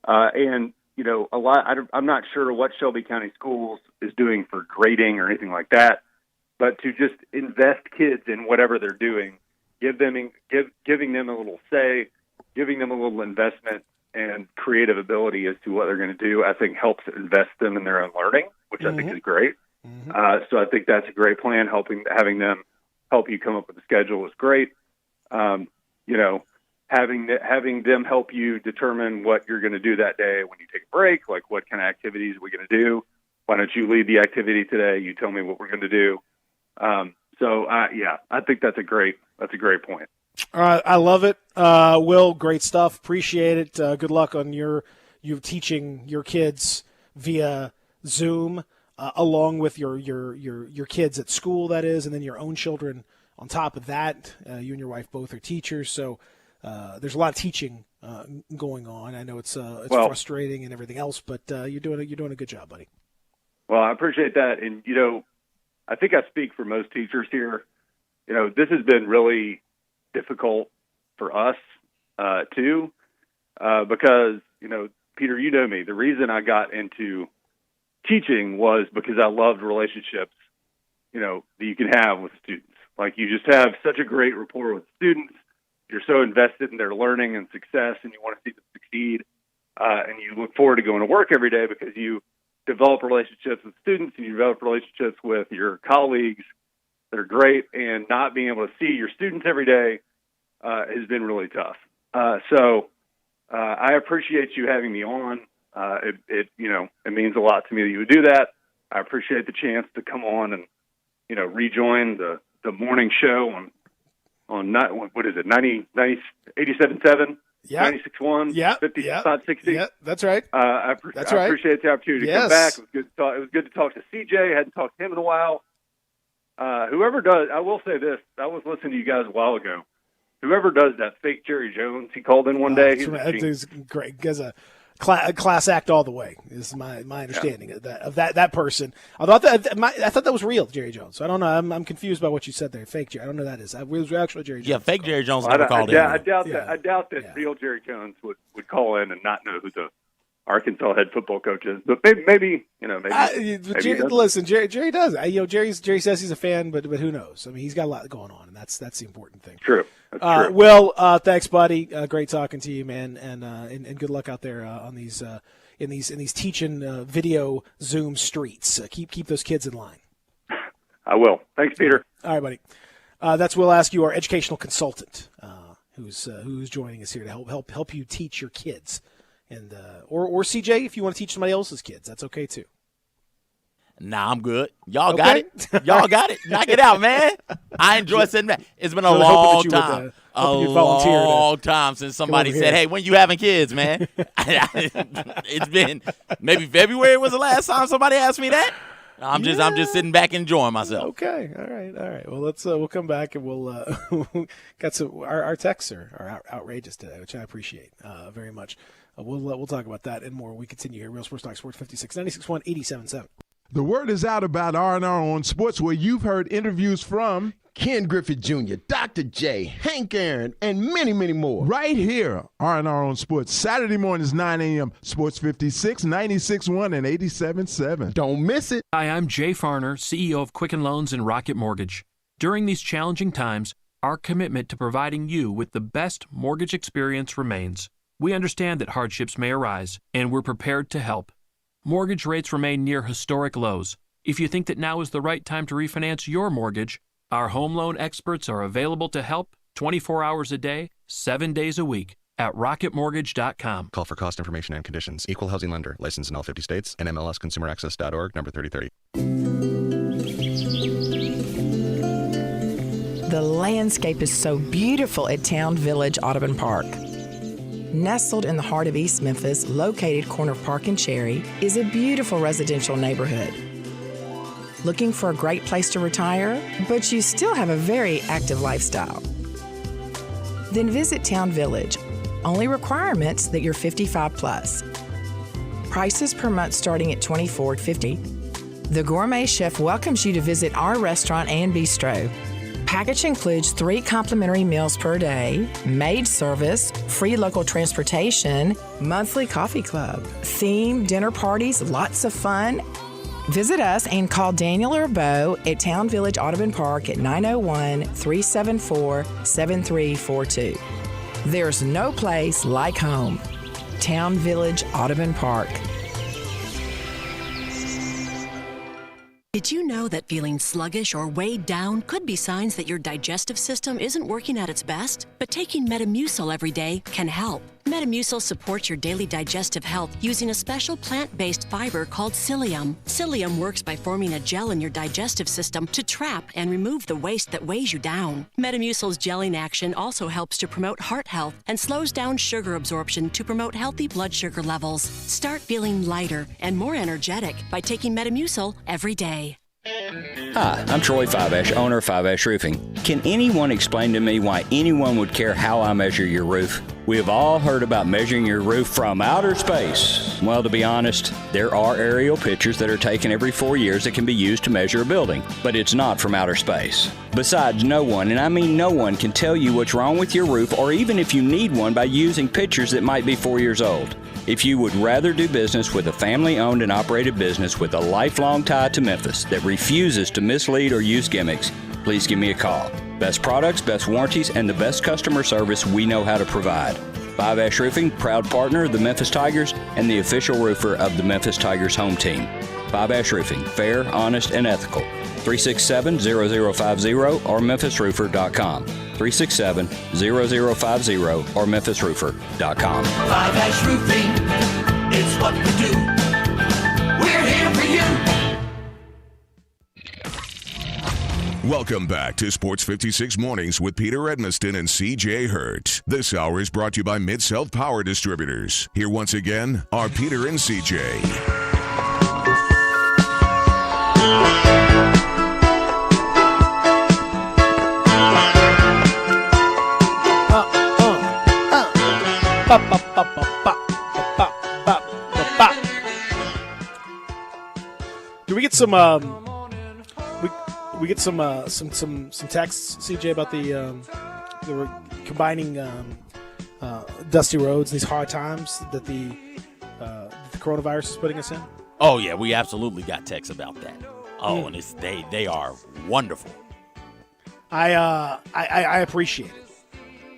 And, a lot, I'm not sure what Shelby County Schools is doing for grading or anything like that, but to just invest kids in whatever they're doing, giving them a little say, giving them a little investment and creative ability as to what they're going to do, I think helps invest them in their own learning, which I think is great. So I think that's a great plan. Having them help you come up with a schedule is great. Having them help you determine what you're going to do that day when you take a break, like what kind of activities are we going to do? Why don't you lead the activity today? You tell me what we're going to do. I think that's a great point. All right, I love it. Will, great stuff. Appreciate it. Good luck on you teaching your kids via Zoom, along with your kids at school, that is, and then your own children on top of that. You and your wife both are teachers, so there's a lot of teaching going on. I know it's frustrating and everything else, but you're doing a good job, buddy. Well, I appreciate that, and I think I speak for most teachers here. This has been really difficult for us too, because Peter, you know me. The reason I got into teaching was because I loved relationships, that you can have with students. You just have such a great rapport with students. You're so invested in their learning and success, and you want to see them succeed. And you look forward to going to work every day because you develop relationships with students and you develop relationships with your colleagues that are great. And not being able to see your students every day has been really tough. So I appreciate you having me on. It means a lot to me that you would do that. I appreciate the chance to come on and, rejoin the morning show on what is it, 87.7, yeah, 96.1, yeah, 55.60. Yeah, that's right. I appreciate the opportunity to come back. It was good to talk to CJ. I hadn't talked to him in a while. Whoever does, I will say this. I was listening to you guys a while ago. Whoever does that fake Jerry Jones, he called in one day. He's great. He has a class act all the way. Is my understanding of that person. Although I thought that was real Jerry Jones. So I don't know. I'm confused by what you said there. Fake Jerry. I don't know who that is. It was actually Jerry Jones. Yeah, fake Jerry Jones never called in. I doubt that real Jerry Jones would call in and not know who the Arkansas head football coach is. But maybe. Listen, Jerry does. Jerry says he's a fan, but who knows? I mean, he's got a lot going on, and that's the important thing. True. True. Will, thanks, buddy. Great talking to you, man, and good luck out there on these in these teaching video Zoom streets. Keep those kids in line. I will. Thanks, Peter. All right, buddy. That's Will Askew, our educational consultant, who's joining us here to help you teach your kids or CJ, if you want to teach somebody else's kids, that's okay too. Nah, I'm good. Y'all got it. Y'all got it. Knock it out, man. I enjoy sitting back. It's been a long time. Long time since somebody said, "Hey, when you having kids, man?" It's been maybe February was the last time somebody asked me that. I'm just sitting back enjoying myself. Okay, all right. Well, we'll come back and we'll got some. Our texts are outrageous today, which I appreciate very much. We'll talk about that and more. We continue here. Real Sports Talk Sports 56 96.1 87.7. The word is out about R&R on Sports, where you've heard interviews from Ken Griffith Jr., Dr. J, Hank Aaron, and many, many more. Right here, R&R on Sports, Saturday mornings, 9 a.m., Sports 56, 96.1, and 87.7. Don't miss it. Hi, I'm Jay Farner, CEO of Quicken Loans and Rocket Mortgage. During these challenging times, our commitment to providing you with the best mortgage experience remains. We understand that hardships may arise, and we're prepared to help. Mortgage rates remain near historic lows. If you think that now is the right time to refinance your mortgage, our home loan experts are available to help 24 hours a day, 7 days a week at rocketmortgage.com. Call for cost information and conditions. Equal housing lender. Licensed in all 50 states. NMLSconsumeraccess.org, number 3030. The landscape is so beautiful at Town Village Audubon Park. Nestled in the heart of East Memphis, located corner of Park and Cherry, is a beautiful residential neighborhood. Looking for a great place to retire, but you still have a very active lifestyle? Then visit Town Village. Only requirements that you're 55 plus. Prices per month starting at $24.50. The Gourmet Chef welcomes you to visit our restaurant and bistro. Package includes 3 complimentary meals per day, maid service, free local transportation, monthly coffee club, themed dinner parties, lots of fun. Visit us and call Daniel or Bo at Town Village Audubon Park at 901-374-7342. There's no place like home. Town Village Audubon Park. Did you know that feeling sluggish or weighed down could be signs that your digestive system isn't working at its best? But taking Metamucil every day can help. Metamucil supports your daily digestive health using a special plant-based fiber called psyllium. Psyllium works by forming a gel in your digestive system to trap and remove the waste that weighs you down. Metamucil's gelling action also helps to promote heart health and slows down sugar absorption to promote healthy blood sugar levels. Start feeling lighter and more energetic by taking Metamucil every day. Hi, I'm Troy Fiveash, owner of Fiveash Roofing. Can anyone explain to me why anyone would care how I measure your roof? We have all heard about measuring your roof from outer space. Well, to be honest, there are aerial pictures that are taken every 4 years that can be used to measure a building, but it's not from outer space. Besides, no one, and I mean no one, can tell you what's wrong with your roof or even if you need one by using pictures that might be 4 years old. If you would rather do business with a family-owned and operated business with a lifelong tie to Memphis that refuses to mislead or use gimmicks, please give me a call. Best products, best warranties, and the best customer service we know how to provide. Fiveash Roofing, proud partner of the Memphis Tigers and the official roofer of the Memphis Tigers home team. Fiveash Roofing, fair, honest, and ethical. 367-0050 or memphisroofer.com. 367-0050 or memphisroofer.com. Fiveash Roofing, it's what we do. We're here for you. Welcome back to Sports 56 Mornings with Peter Edmiston and CJ Hurt. This hour is brought to you by Mid-South Power Distributors. Here once again are Peter and CJ. Do we get some we get some texts, CJ, about the combining dusty roads, these hard times that the coronavirus is putting us in? Oh yeah, we absolutely got texts about that. Oh, and they are wonderful. I appreciate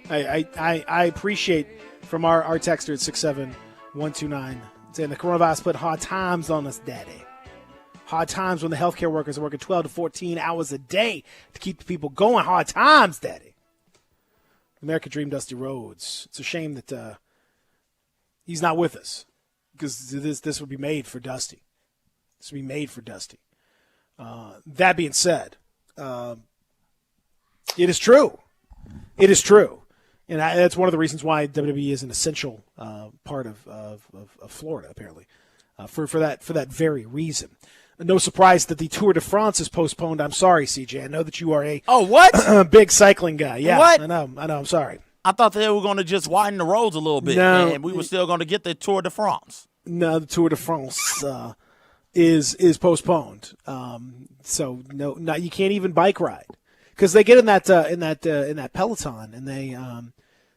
it. I appreciate from our texter at 67129 saying the coronavirus put hard times on us, Daddy. Hard times when the healthcare workers are working 12 to 14 hours a day to keep the people going. Hard times, Daddy. American Dream, dusty roads. It's a shame that He's not with us because this would be made for Dusty. This would be made for Dusty. That being said, it is true. It is true. And that's one of the reasons why WWE is an essential part of Florida, apparently, for that very reason. No surprise that the Tour de France is postponed. I'm sorry, CJ. I know that you are a big cycling guy. Yeah, what? I know. I'm sorry. I thought they were going to just widen the roads a little bit, and we were still going to get the Tour de France. No, the Tour de France is postponed. So no, you can't even bike ride because they get in that peloton and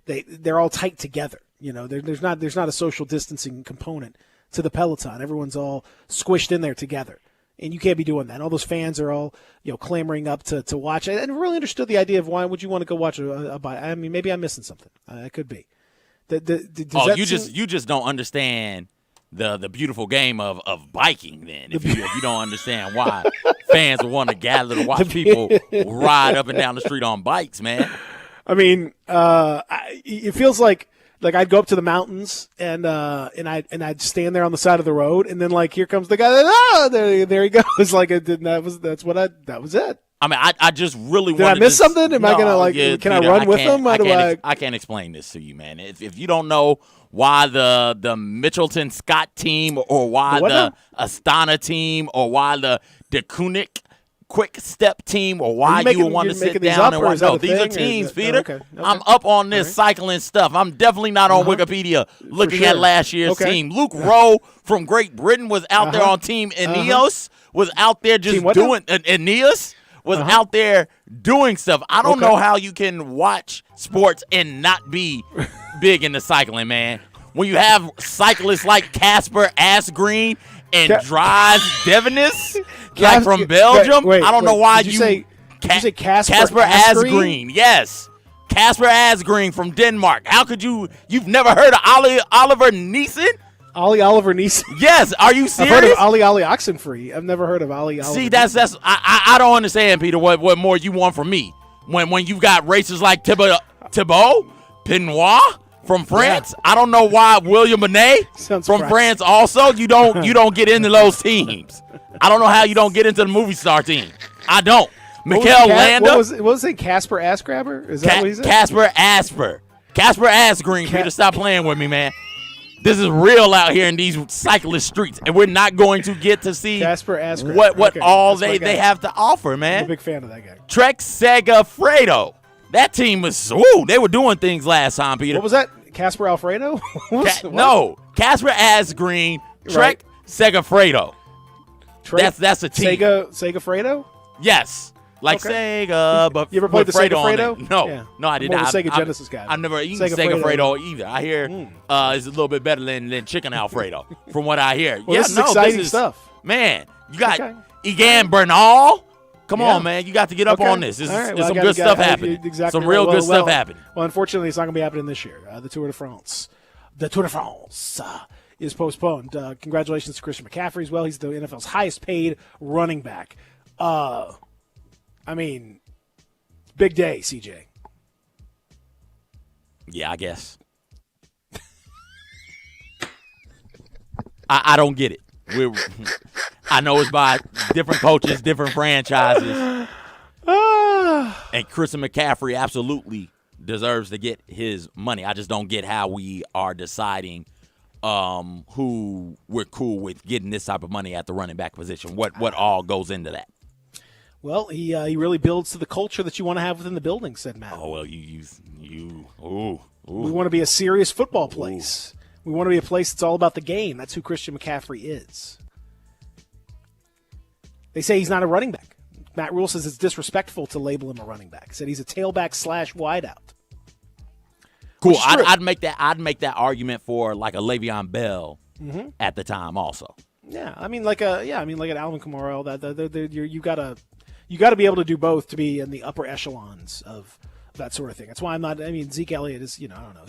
they're all tight together. You know, there's not a social distancing component to the peloton. Everyone's all squished in there together. And you can't be doing that. All those fans are all, clamoring up to watch. I never really understood the idea of why would you want to go watch a bike. I mean, maybe I'm missing something. It could be. You just don't understand the beautiful game of biking. Then, if you don't understand why fans would want to gather to watch people ride up and down the street on bikes, man. I mean, it feels like I'd go up to the mountains and I'd stand there on the side of the road, and then here comes the guy. There he goes. That was it. I mean, I just really did I miss something? Am I gonna can I run with him? I can't explain this to you, man. If you don't know why the Mitchelton Scott team, or why the Astana team, or why the DeKunik Quick Step team, or why you would want to sit down and watch. No, these are teams, Peter. Okay. I'm up on this cycling stuff. I'm definitely not on Wikipedia looking at last year's team. Luke Rowe from Great Britain was out there on Team Ineos, was out there just doing Ineos. Was out there doing stuff. I don't know how you can watch sports and not be big into cycling, man. When you have cyclists like Casper Asgreen and Dries Devenis, from Belgium, I don't know why did you say Casper Asgreen? Yes, Casper Asgreen from Denmark. How could you've never heard of Oliver Neeson? Oliver Neeson? Yes. Are you serious? I've heard of Ollie Oxenfree. I've never heard of Oliver. See, that's I don't understand, Peter. What more you want from me when you've got racers like Thibaut Pinot from France? Yeah. I don't know why William Benet from France also. You don't get into those teams. I don't know how you don't get into the movie star team. I don't. Mikel Landa. What was it? Casper Assgrabber? Is that what he said? Casper Asgreen. Peter, stop playing with me, man. This is real out here in these cyclist streets, and we're not going to get to see what all they have to offer, man. I'm a big fan of that guy. Trek Segafredo. That team was, they were doing things last time, Peter. What was that? Casper Alfredo? No, Casper Asgreen, Trek Segafredo. That's a team. Segafredo? Yes. Sega, but you ever played the Segafredo? No, I did not. I'm a Sega Genesis guy. I've never eaten Segafredo either. I hear it's a little bit better than chicken Alfredo, from what I hear. Well, this is exciting stuff. Man, you got Egan Bernal. Come on, man. You got to get up on this. There's some good stuff happening. Exactly. Some real good stuff happening. Well, unfortunately, it's not going to be happening this year. The Tour de France. Is postponed. Congratulations to Christian McCaffrey as well. He's the NFL's highest paid running back. I mean, big day, CJ. Yeah, I guess. I don't get it. I know it's by different coaches, different franchises. And Christian McCaffrey absolutely deserves to get his money. I just don't get how we are deciding who we're cool with getting this type of money at the running back position. What all goes into that? Well, he really builds to the culture that you want to have within the building, said Matt. Oh, well, ooh. We want to be a serious football place. We want to be a place that's all about the game. That's who Christian McCaffrey is. They say he's not a running back. Matt Rule says it's disrespectful to label him a running back. He said he's a tailback / wideout. Cool. I'd make that argument for like a Le'Veon Bell at the time also. Yeah, I mean like an Alvin Kamara. You got to be able to do both to be in the upper echelons of that sort of thing. That's why I'm not. I mean, Zeke Elliott is. I don't know.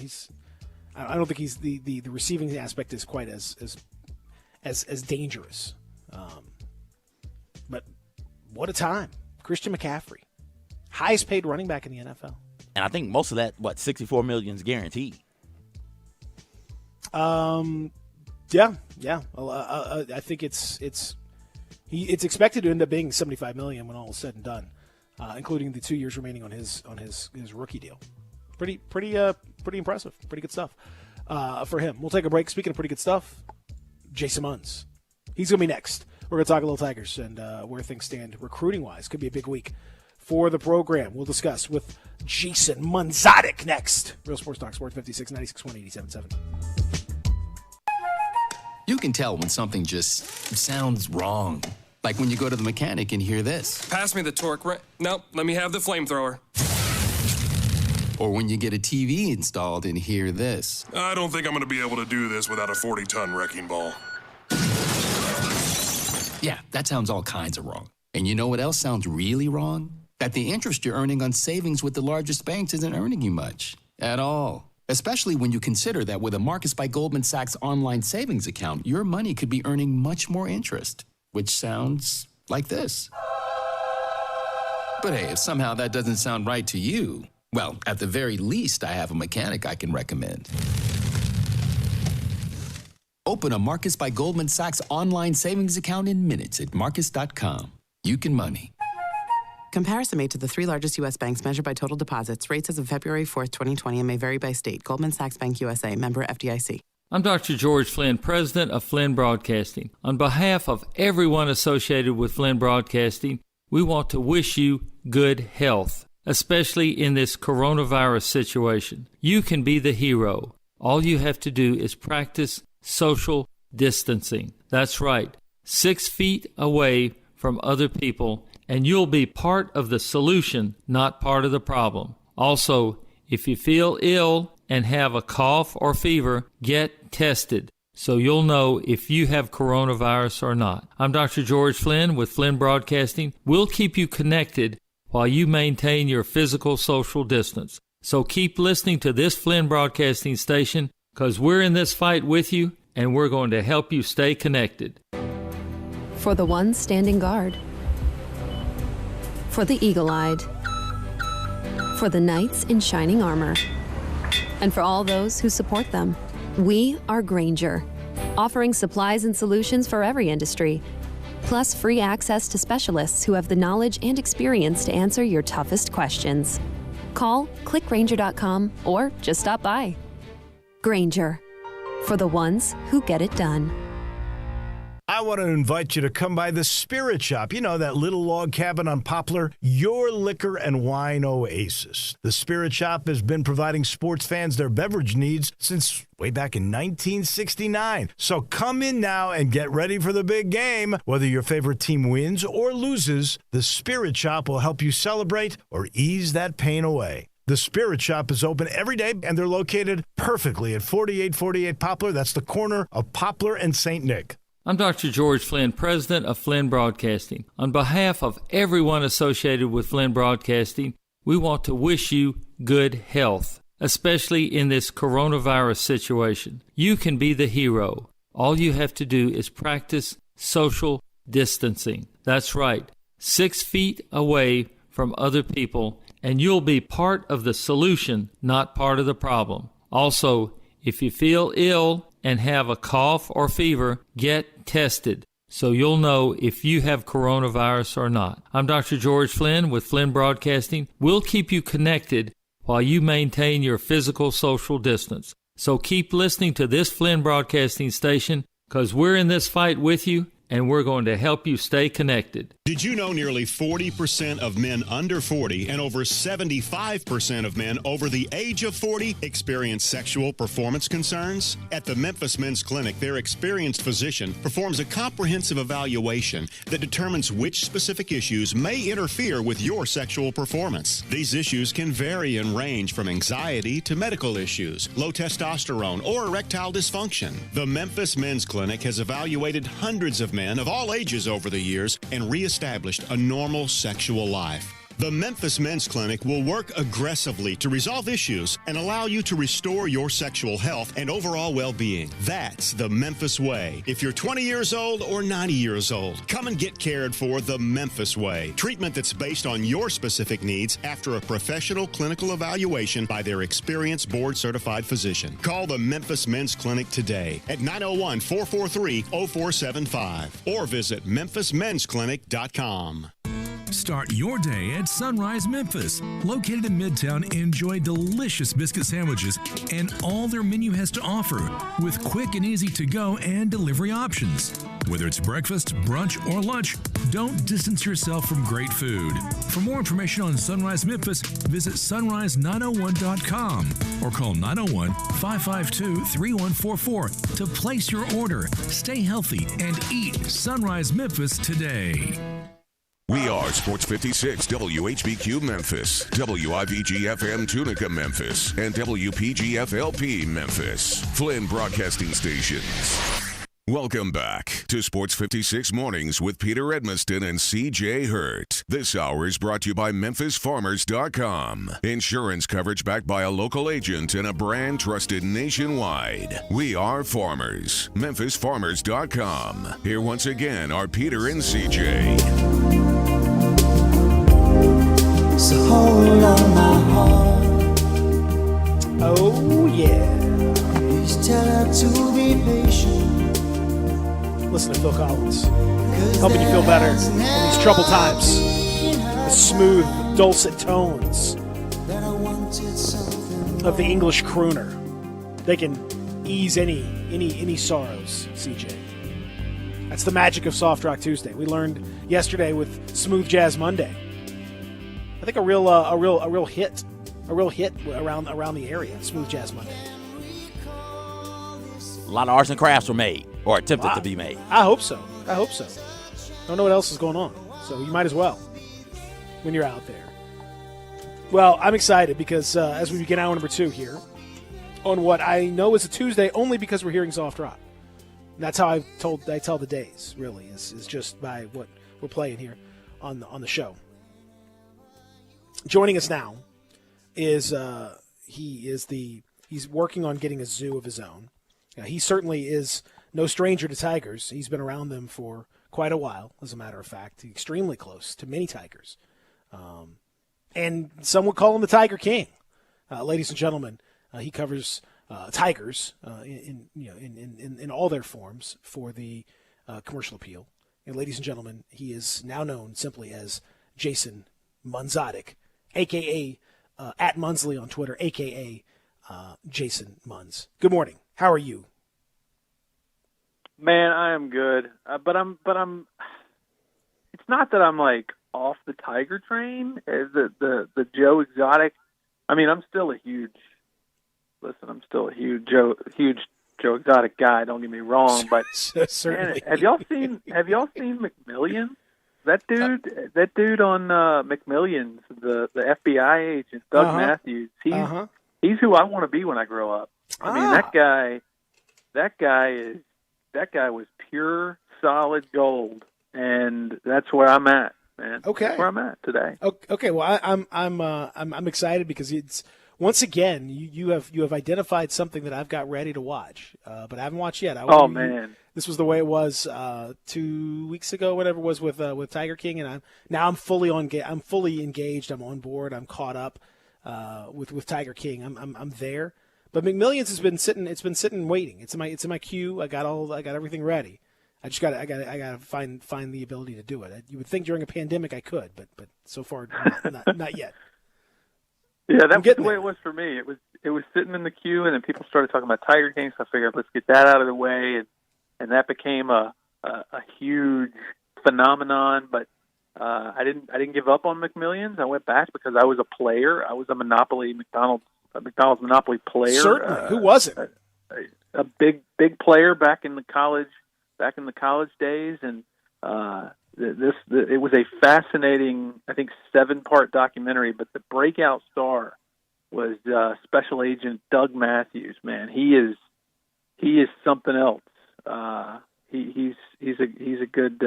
I don't think he's the receiving aspect is quite as dangerous. But what a time, Christian McCaffrey, highest paid running back in the NFL. And I think most of that, $64 million is guaranteed. Yeah. I think it's expected to end up being $75 million when all is said and done, including the 2 years remaining on his rookie deal. Pretty impressive. Pretty good stuff for him. We'll take a break. Speaking of pretty good stuff, Jason Munz. He's going to be next. We're going to talk a little Tigers and where things stand recruiting-wise. Could be a big week for the program. We'll discuss with Jason Munzatic next. Real Sports Talk, Sport 56, 96.1, 87.7. You can tell when something just sounds wrong. Like when you go to the mechanic and hear this. Pass me the torque Nope, let me have the flamethrower. Or when you get a TV installed and hear this. I don't think I'm going to be able to do this without a 40-ton wrecking ball. Yeah, that sounds all kinds of wrong. And you know what else sounds really wrong? That the interest you're earning on savings with the largest banks isn't earning you much at all. Especially when you consider that with a Marcus by Goldman Sachs online savings account, your money could be earning much more interest, which sounds like this. But hey, if somehow that doesn't sound right to you, well, at the very least, I have a mechanic I can recommend. Open a Marcus by Goldman Sachs online savings account in minutes at marcus.com. You can money. Comparison made to the 3 largest U.S. banks measured by total deposits. Rates as of February 4th, 2020 and may vary by state. Goldman Sachs Bank USA, member FDIC. I'm Dr. George Flynn, president of Flynn Broadcasting. On behalf of everyone associated with Flynn Broadcasting, we want to wish you good health, especially in this coronavirus situation. You can be the hero. All you have to do is practice social distancing. That's right, 6 feet away from other people, and you'll be part of the solution, not part of the problem. Also, if you feel ill and have a cough or fever, get tested so you'll know if you have coronavirus or not. I'm Dr. George Flynn with Flynn Broadcasting. We'll keep you connected while you maintain your physical social distance. So keep listening to this Flynn Broadcasting station because we're in this fight with you and we're going to help you stay connected. For the ones standing guard. For the eagle-eyed. For the knights in shining armor. And for all those who support them. We are Grainger, offering supplies and solutions for every industry, plus free access to specialists who have the knowledge and experience to answer your toughest questions. Call, clickgrainger.com, or just stop by. Grainger, for the ones who get it done. I want to invite you to come by the Spirit Shop. You know, that little log cabin on Poplar, your liquor and wine oasis. The Spirit Shop has been providing sports fans their beverage needs since way back in 1969. So come in now and get ready for the big game. Whether your favorite team wins or loses, the Spirit Shop will help you celebrate or ease that pain away. The Spirit Shop is open every day, and they're located perfectly at 4848 Poplar. That's the corner of Poplar and St. Nick. I'm Dr. George Flynn, president of Flynn Broadcasting. On behalf of everyone associated with Flynn Broadcasting, we want to wish you good health, especially in this coronavirus situation. You can be the hero. All you have to do is practice social distancing. That's right, 6 feet away from other people, and you'll be part of the solution, not part of the problem. Also, if you feel ill and have a cough or fever, get tested so you'll know if you have coronavirus or not. I'm Dr. George Flynn with Flynn Broadcasting. We'll keep you connected while you maintain your physical social distance. So keep listening to this Flynn Broadcasting station because we're in this fight with you and we're going to help you stay connected. Did you know nearly 40% of men under 40 and over 75% of men over the age of 40 experience sexual performance concerns? At the Memphis Men's Clinic, their experienced physician performs a comprehensive evaluation that determines which specific issues may interfere with your sexual performance. These issues can vary and range from anxiety to medical issues, low testosterone, or erectile dysfunction. The Memphis Men's Clinic has evaluated hundreds of men of all ages over the years and reestablished a normal sexual life. The Memphis Men's Clinic will work aggressively to resolve issues and allow you to restore your sexual health and overall well-being. That's the Memphis way. If you're 20 years old or 90 years old, come and get cared for the Memphis way. Treatment that's based on your specific needs after a professional clinical evaluation by their experienced board-certified physician. Call the Memphis Men's Clinic today at 901-443-0475 or visit memphismensclinic.com. Start your day at Sunrise Memphis. Located in Midtown, enjoy delicious biscuit sandwiches and all their menu has to offer with quick and easy to-go and delivery options. Whether it's breakfast, brunch, or lunch, don't distance yourself from great food. For more information on Sunrise Memphis, visit sunrise901.com or call 901-552-3144 to place your order. Stay healthy and eat Sunrise Memphis today. We are Sports 56 WHBQ Memphis, WIVG-FM Tunica Memphis, and WPG-FLP Memphis, Flynn Broadcasting Stations. Welcome back to Sports 56 Mornings with Peter Edmiston and C.J. Hurt. This hour is brought to you by MemphisFarmers.com. Insurance coverage backed by a local agent and a brand trusted nationwide. We are farmers. MemphisFarmers.com. Here once again are Peter and C.J. So hold on my heart. Oh, yeah. Please tell her to be patient. Listen to Phil Collins. Helping you feel better in these troubled times. The smooth, dulcet tones of the English crooner. They can ease any sorrows, CJ. That's the magic of Soft Rock Tuesday. We learned yesterday with Smooth Jazz Monday. I think a real hit around the area. Smooth Jazz Monday. A lot of arts and crafts were made or attempted to be made. I hope so. Don't know what else is going on, so you might as well when you're out there. Well, I'm excited because as we begin hour number 2 here on what I know is a Tuesday, only because we're hearing soft rock. And that's how I tell the days. Really, is just by what we're playing here on the show. Joining us now is he's working on getting a zoo of his own. He certainly is no stranger to tigers. He's been around them for quite a while, as a matter of fact. Extremely close to many tigers, and some would call him the Tiger King. Ladies and gentlemen, he covers tigers in all their forms for the commercial appeal. And ladies and gentlemen, he is now known simply as Jason Munzotic, a.k.a. at Munsley on Twitter, a.k.a. Jason Munz. Good morning. How are you? Man, I am good. But I'm. It's not that I'm like off the tiger train. The Joe Exotic. I mean, I'm still a huge Joe Exotic guy. Don't get me wrong, but man, have y'all seen McMillions? That dude on McMillions, the FBI agent, Doug Matthews. He's who I want to be when I grow up. I mean, that guy was pure solid gold, and that's where I'm at, man. Okay, that's where I'm at today. Okay, well, I'm excited because it's once again you have identified something that I've got ready to watch, but I haven't watched yet. Man. This was the way it was 2 weeks ago, whatever it was with Tiger King, and I'm fully engaged. I'm on board. I'm caught up with Tiger King. I'm there. But McMillions has been sitting. It's been sitting waiting. It's in my queue. I got everything ready. I gotta find the ability to do it. You would think during a pandemic I could, but so far not yet. Yeah, that was the way it was for me. It was sitting in the queue, and then people started talking about Tiger King, so I figured let's get that out of the way, and that became a huge phenomenon. But I didn't give up on McMillions. I went back because I was a player. I was a McDonald's Monopoly player. Certainly, who wasn't? A big player back in the college days, and it was a fascinating, I think, 7-part documentary. But the breakout star was Special Agent Doug Matthews. Man, he is something else. he's a good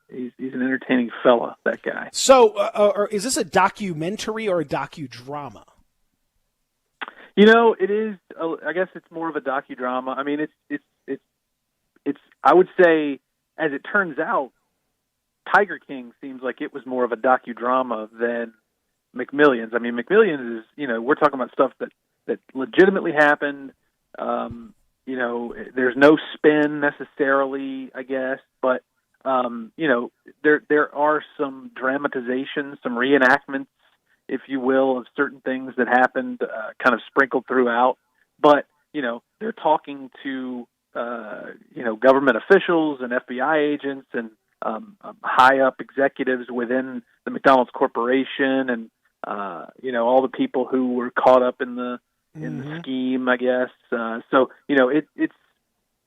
he's an entertaining fella, that guy. So, is this a documentary or a docudrama? It is. I guess it's more of a docudrama. I mean, it's. I would say, as it turns out, Tiger King seems like it was more of a docudrama than McMillions. I mean, McMillions is, we're talking about stuff that legitimately happened. There's no spin necessarily, I guess, but there are some dramatizations, some reenactments, if you will, of certain things that happened, kind of sprinkled throughout. But they're talking to government officials and FBI agents and high up executives within the McDonald's Corporation, and all the people who were caught up in the scheme, I guess.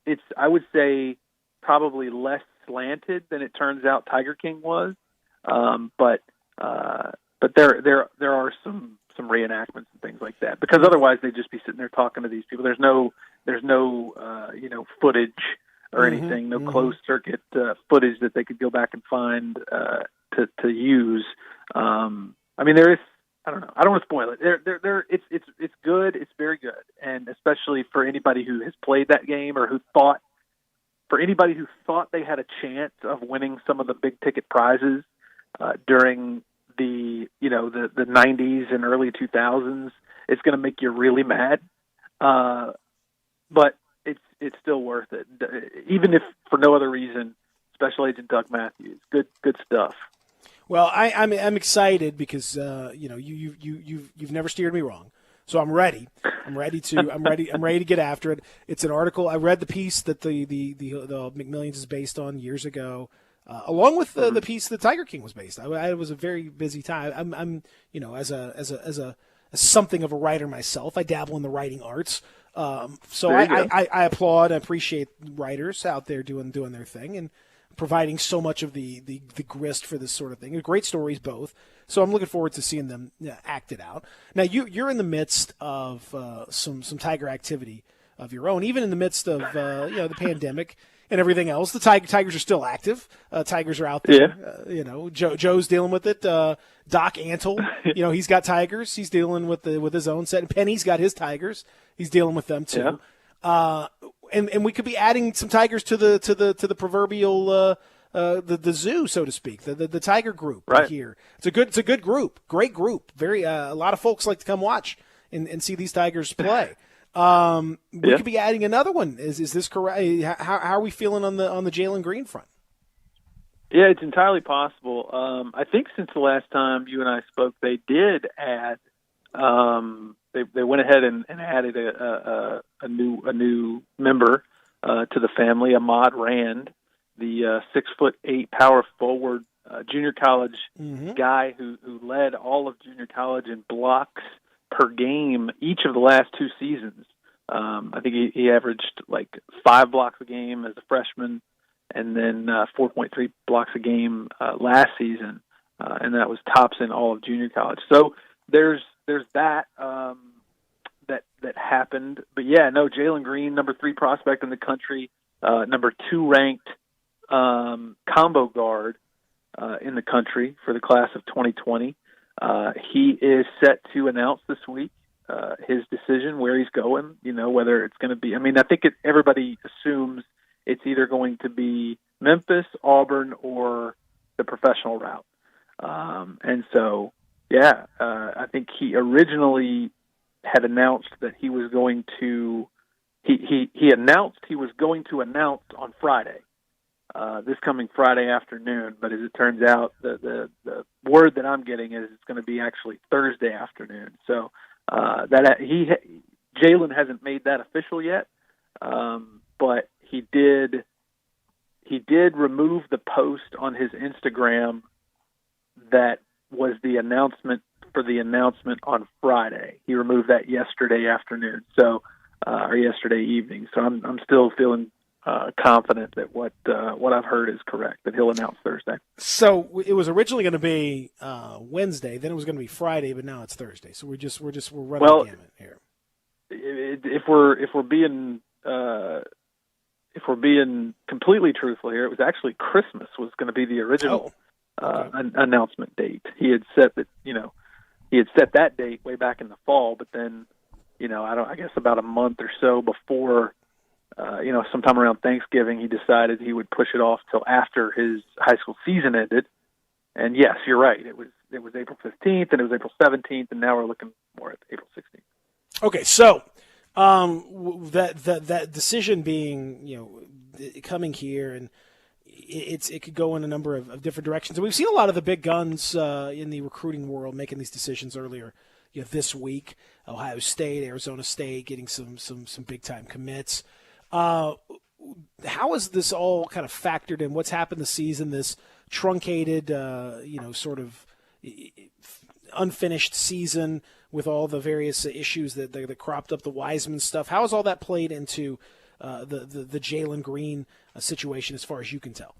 It's I would say probably less slanted than it turns out Tiger King was, but there are some reenactments and things like that, because otherwise they'd just be sitting there talking to these people. There's no footage or anything, no closed circuit footage that they could go back and find to use. I mean, there is. I don't know. I don't want to spoil it. It's good. It's very good, and especially for anybody who has played that game or for anybody who thought they had a chance of winning some of the big ticket prizes during the 90s and early 2000s. It's going to make you really mad, but it's still worth it, even if for no other reason. Special Agent Doug Matthews, good stuff. Well, I'm excited because you've never steered me wrong, so I'm ready. I'm ready to get after it. It's an article. I read the piece that the McMillions is based on years ago, along with the piece that Tiger King was based on. It was a very busy time. I'm as something of a writer myself. I dabble in the writing arts, so I applaud and appreciate writers out there doing their thing and providing so much of the grist for this sort of thing. Great stories, both. So I'm looking forward to seeing them act it out. Now, you're in the midst of some Tiger activity of your own, even in the midst of the pandemic and everything else. The Tigers are still active. Tigers are out there. Yeah. Joe's dealing with it. Doc Antle, he's got Tigers. He's dealing with his own set. And Penny's got his Tigers. He's dealing with them too. Yeah. And we could be adding some Tigers to the proverbial the zoo, so to speak, the Tiger group right here. It's a good group, great group. Very a lot of folks like to come watch and see these Tigers play. We could be adding another one. Is this correct? How are we feeling on the Jalen Green front? Yeah, it's entirely possible. I think since the last time you and I spoke, they did add. They went ahead and added a new member to the family, Ahmad Rand, the 6'8" power forward junior college guy who led all of junior college in blocks per game each of the last 2 seasons. I think he averaged like 5 blocks a game as a freshman, and then 4.3 blocks a game last season, and that was tops in all of junior college. So there's that that happened. But yeah, no, Jalen Green, number 3 prospect in the country, number 2 ranked combo guard in the country for the class of 2020. He is set to announce this week his decision where he's going, whether it's going to be, I think everybody assumes it's either going to be Memphis, Auburn, or the professional route. And so, yeah, I think he originally had announced that he was going to, he announced he was going to announce on Friday, this coming Friday afternoon. But as it turns out, the word that I'm getting is it's going to be actually Thursday afternoon. So Jalen hasn't made that official yet, but he did remove the post on his Instagram that was the announcement for the announcement on Friday. He removed that yesterday afternoon, or yesterday evening. So I'm still feeling confident that what I've heard is correct, that he'll announce Thursday. So it was originally going to be Wednesday, then it was going to be Friday, but now it's Thursday. So we're running the gamut here. If we're being if we're being completely truthful here, it was actually Christmas was going to be the original announcement date. He had set that, he had set that date way back in the fall, but then, I guess about a month or so before, sometime around Thanksgiving, he decided he would push it off till after his high school season ended. And yes, you're right. It was April 15th and it was April 17th, and now we're looking more at April 16th. Okay, so that decision being, coming here, and it could go in a number of different directions. And we've seen a lot of the big guns in the recruiting world making these decisions earlier this week. Ohio State, Arizona State getting some big time commits. How is this all kind of factored in? What's happened this season? This truncated, sort of unfinished season with all the various issues that cropped up, the Wiseman stuff. How has all that played into the Jalen Green situation as far as you can tell?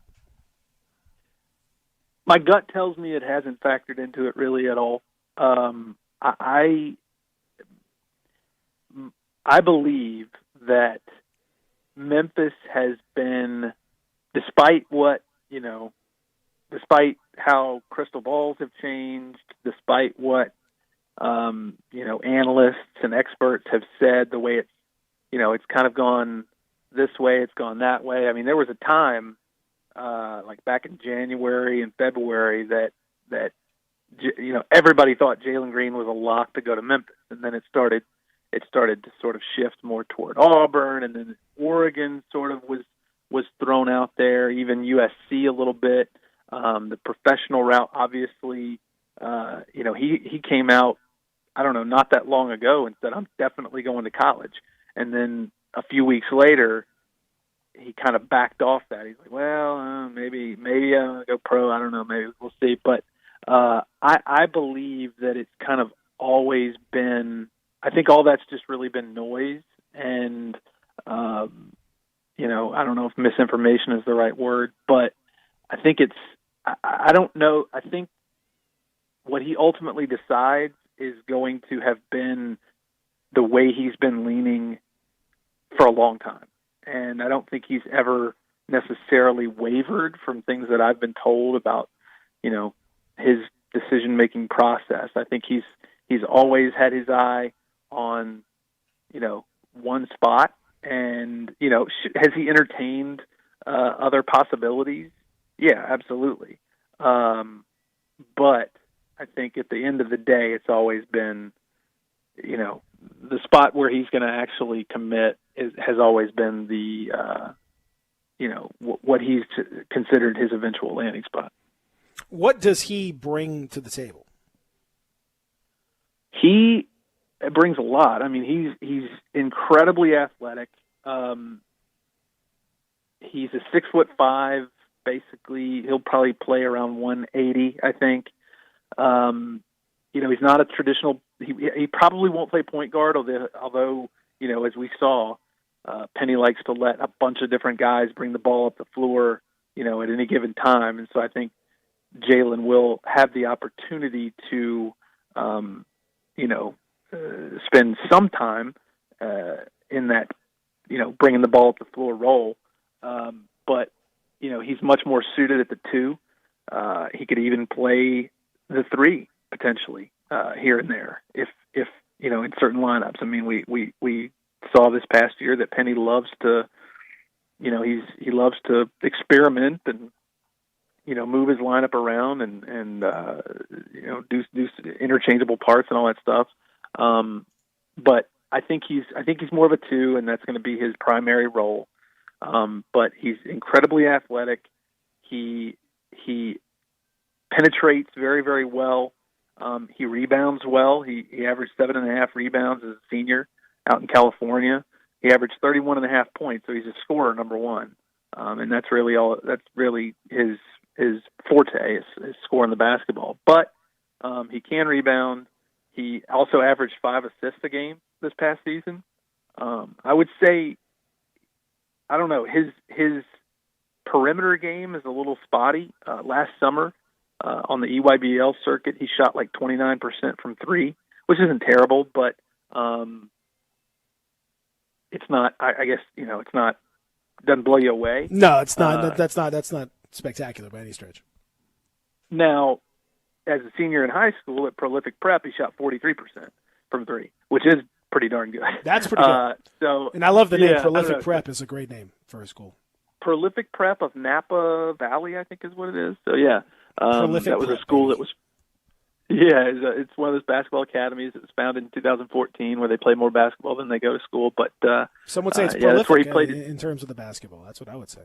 My gut tells me it hasn't factored into it really at all. I believe that Memphis has been, despite how crystal balls have changed, despite what analysts and experts have said, the way it's kind of gone this way, it's gone that way. I mean, there was a time, like back in January and February, that everybody thought Jalen Green was a lock to go to Memphis, and then it started to sort of shift more toward Auburn, and then Oregon sort of was thrown out there, even USC a little bit. The professional route, obviously, he came out, I don't know, not that long ago and said, I'm definitely going to college. And then a few weeks later, he kind of backed off that. He's like, well, maybe I'll go pro. I don't know. Maybe we'll see. But I believe that it's kind of always been, I think all that's just really been noise. And, I don't know if misinformation is the right word, but I think I don't know. I think what he ultimately decides is going to have been the way he's been leaning for a long time. And I don't think he's ever necessarily wavered from things that I've been told about, his decision-making process. I think he's always had his eye on, one spot. And, has he entertained other possibilities? Yeah, absolutely. But I think at the end of the day, it's always been, the spot where he's going to actually commit has always been the, what he's considered his eventual landing spot. What does he bring to the table? He brings a lot. I mean, he's incredibly athletic. He's a 6'5". Basically, he'll probably play around 180, I think. He's not a traditional. He probably won't play point guard, although as we saw, Penny likes to let a bunch of different guys bring the ball up the floor, at any given time, and so I think Jalen will have the opportunity to, spend some time in that, bringing the ball up the floor role, but. He's much more suited at the 2. He could even play the 3 potentially here and there if in certain lineups. I mean, we saw this past year that Penny loves to, he loves to experiment and move his lineup around and do interchangeable parts and all that stuff. But I think he's more of a 2, and that's going to be his primary role. But he's incredibly athletic. He penetrates very, very well. He rebounds well. He averaged 7.5 rebounds as a senior out in California. He averaged 31.5 points, so he's a scorer, number one. And that's really all. That's really his forte is scoring the basketball. But he can rebound. He also averaged 5 assists a game this past season. I would say, I don't know, his perimeter game is a little spotty. Last summer on the EYBL circuit, he shot like 29% from 3, which isn't terrible, but it's not. I guess it's not blow you away. No, it's not. That's not spectacular by any stretch. Now, as a senior in high school at Prolific Prep, he shot 43% from three, which is pretty darn good. That's pretty good. And I love the name. Prolific Prep is a great name for a school. Prolific Prep of Napa Valley, I think is what it is. So, yeah. That was a school that was – yeah, it's one of those basketball academies that was founded in 2014 where they play more basketball than they go to school. But some would say it's prolific where he played in terms of the basketball. That's what I would say.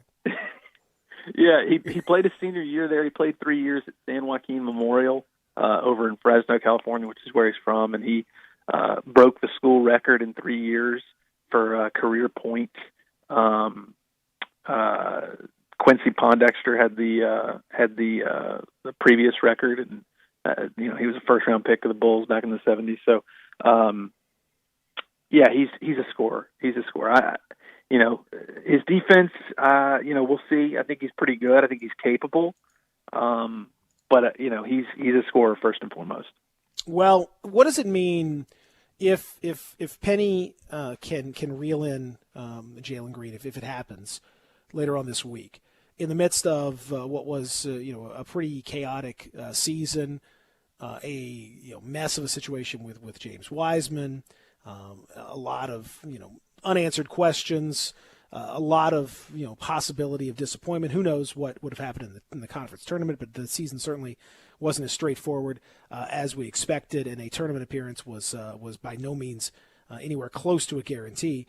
Yeah, he played his senior year there. He played 3 years at San Joaquin Memorial over in Fresno, California, which is where he's from. And he broke the school record in 3 years for career points. Quincy Pondexter had the previous record, and he was a first-round pick of the Bulls back in the 70s. So, he's a scorer. He's a scorer. His defense, we'll see. I think he's pretty good. I think he's capable. But he's a scorer first and foremost. Well, what does it mean if Penny can reel in Jalen Green if it happens later on this week in the midst of what was a pretty chaotic season, a mess of a situation with James Wiseman, a lot of unanswered questions, a lot of possibility of disappointment. Who knows what would have happened in the conference tournament? But the season certainly wasn't as straightforward as we expected, and a tournament appearance was by no means anywhere close to a guarantee.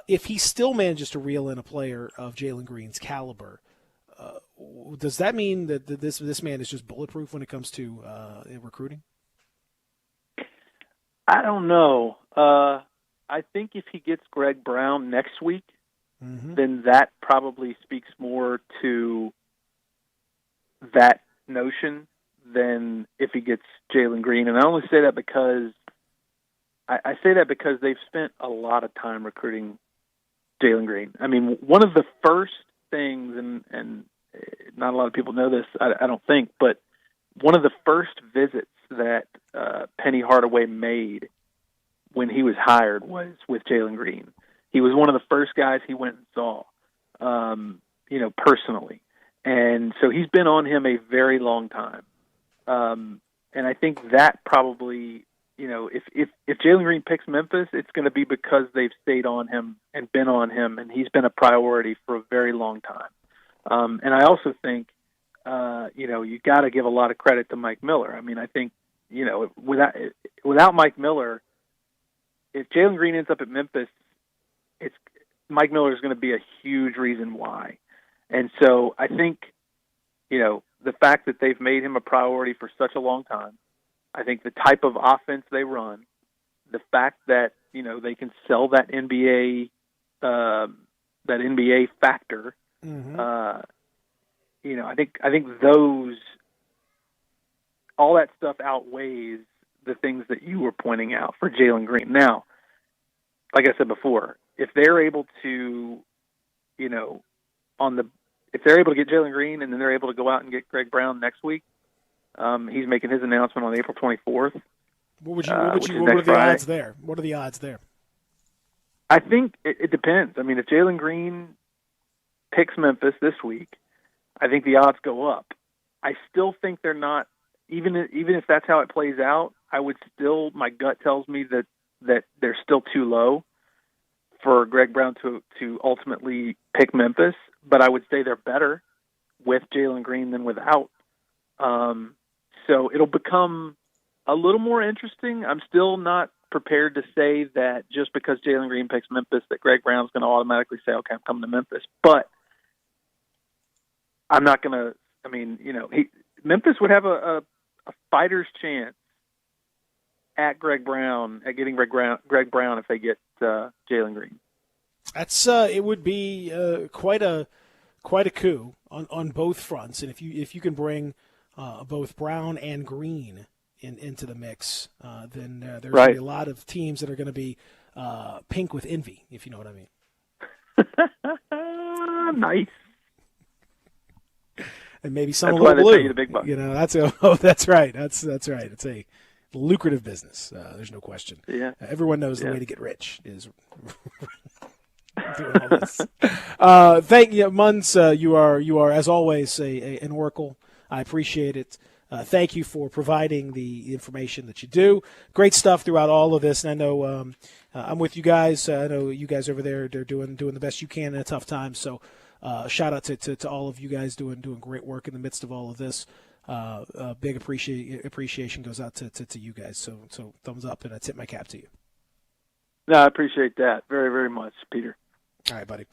If he still manages to reel in a player of Jalen Green's caliber, does that mean that this man is just bulletproof when it comes to recruiting? I don't know. I think if he gets Greg Brown next week, then that probably speaks more to that notion than if he gets Jalen Green. And I only say that because I say that because they've spent a lot of time recruiting Jalen Green. I mean, one of the first things, and not a lot of people know this, I don't think, but one of the first visits that Penny Hardaway made when he was hired was with Jalen Green. He was one of the first guys he went and saw, personally. And so he's been on him a very long time. And I think that probably, if Jalen Green picks Memphis, it's going to be because they've stayed on him and been on him, and he's been a priority for a very long time. And I also think, you got to give a lot of credit to Mike Miller. I mean, I think, without Mike Miller, if Jalen Green ends up at Memphis, Mike Miller is going to be a huge reason why. And so I think, the fact that they've made him a priority for such a long time, I think the type of offense they run, the fact that, they can sell that NBA factor, I think all that stuff outweighs the things that you were pointing out for Jalen Green. Now, like I said before, if they're able to, if they're able to get Jalen Green and then they're able to go out and get Greg Brown next week, he's making his announcement on April 24th. What are the odds there? What are the odds there? I think it depends. I mean, if Jalen Green picks Memphis this week, I think the odds go up. I still think they're not, even if that's how it plays out, my gut tells me that they're still too low for Greg Brown to ultimately pick Memphis, but I would say they're better with Jalen Green than without. So it'll become a little more interesting. I'm still not prepared to say that just because Jalen Green picks Memphis that Greg Brown's going to automatically say, okay, I'm coming to Memphis. But I'm not going to, Memphis would have a fighter's chance at Greg Brown, at getting Greg Brown if they get Jalen Green. That's it would be quite a coup on both fronts, and if you can bring both Brown and Green into the mix, then there's going to be a lot of teams that are going to be pink with envy, if you know what I mean. Nice. And maybe some that's a little why blue. they pay you the big bucks. That's right. That's right. It's a lucrative business. There's no question. Yeah. Everyone knows the way to get rich is Thank you, Muns. You are as always an oracle. I appreciate it. Thank you for providing the information that you do. Great stuff throughout all of this. And I know I'm with you guys. I know you guys over there, they're doing the best you can in a tough time. So shout out to all of you guys doing great work in the midst of all of this. Big appreciation goes out to you guys. So thumbs up, and I tip my cap to you. No, I appreciate that very, very much, Peter. All right, buddy.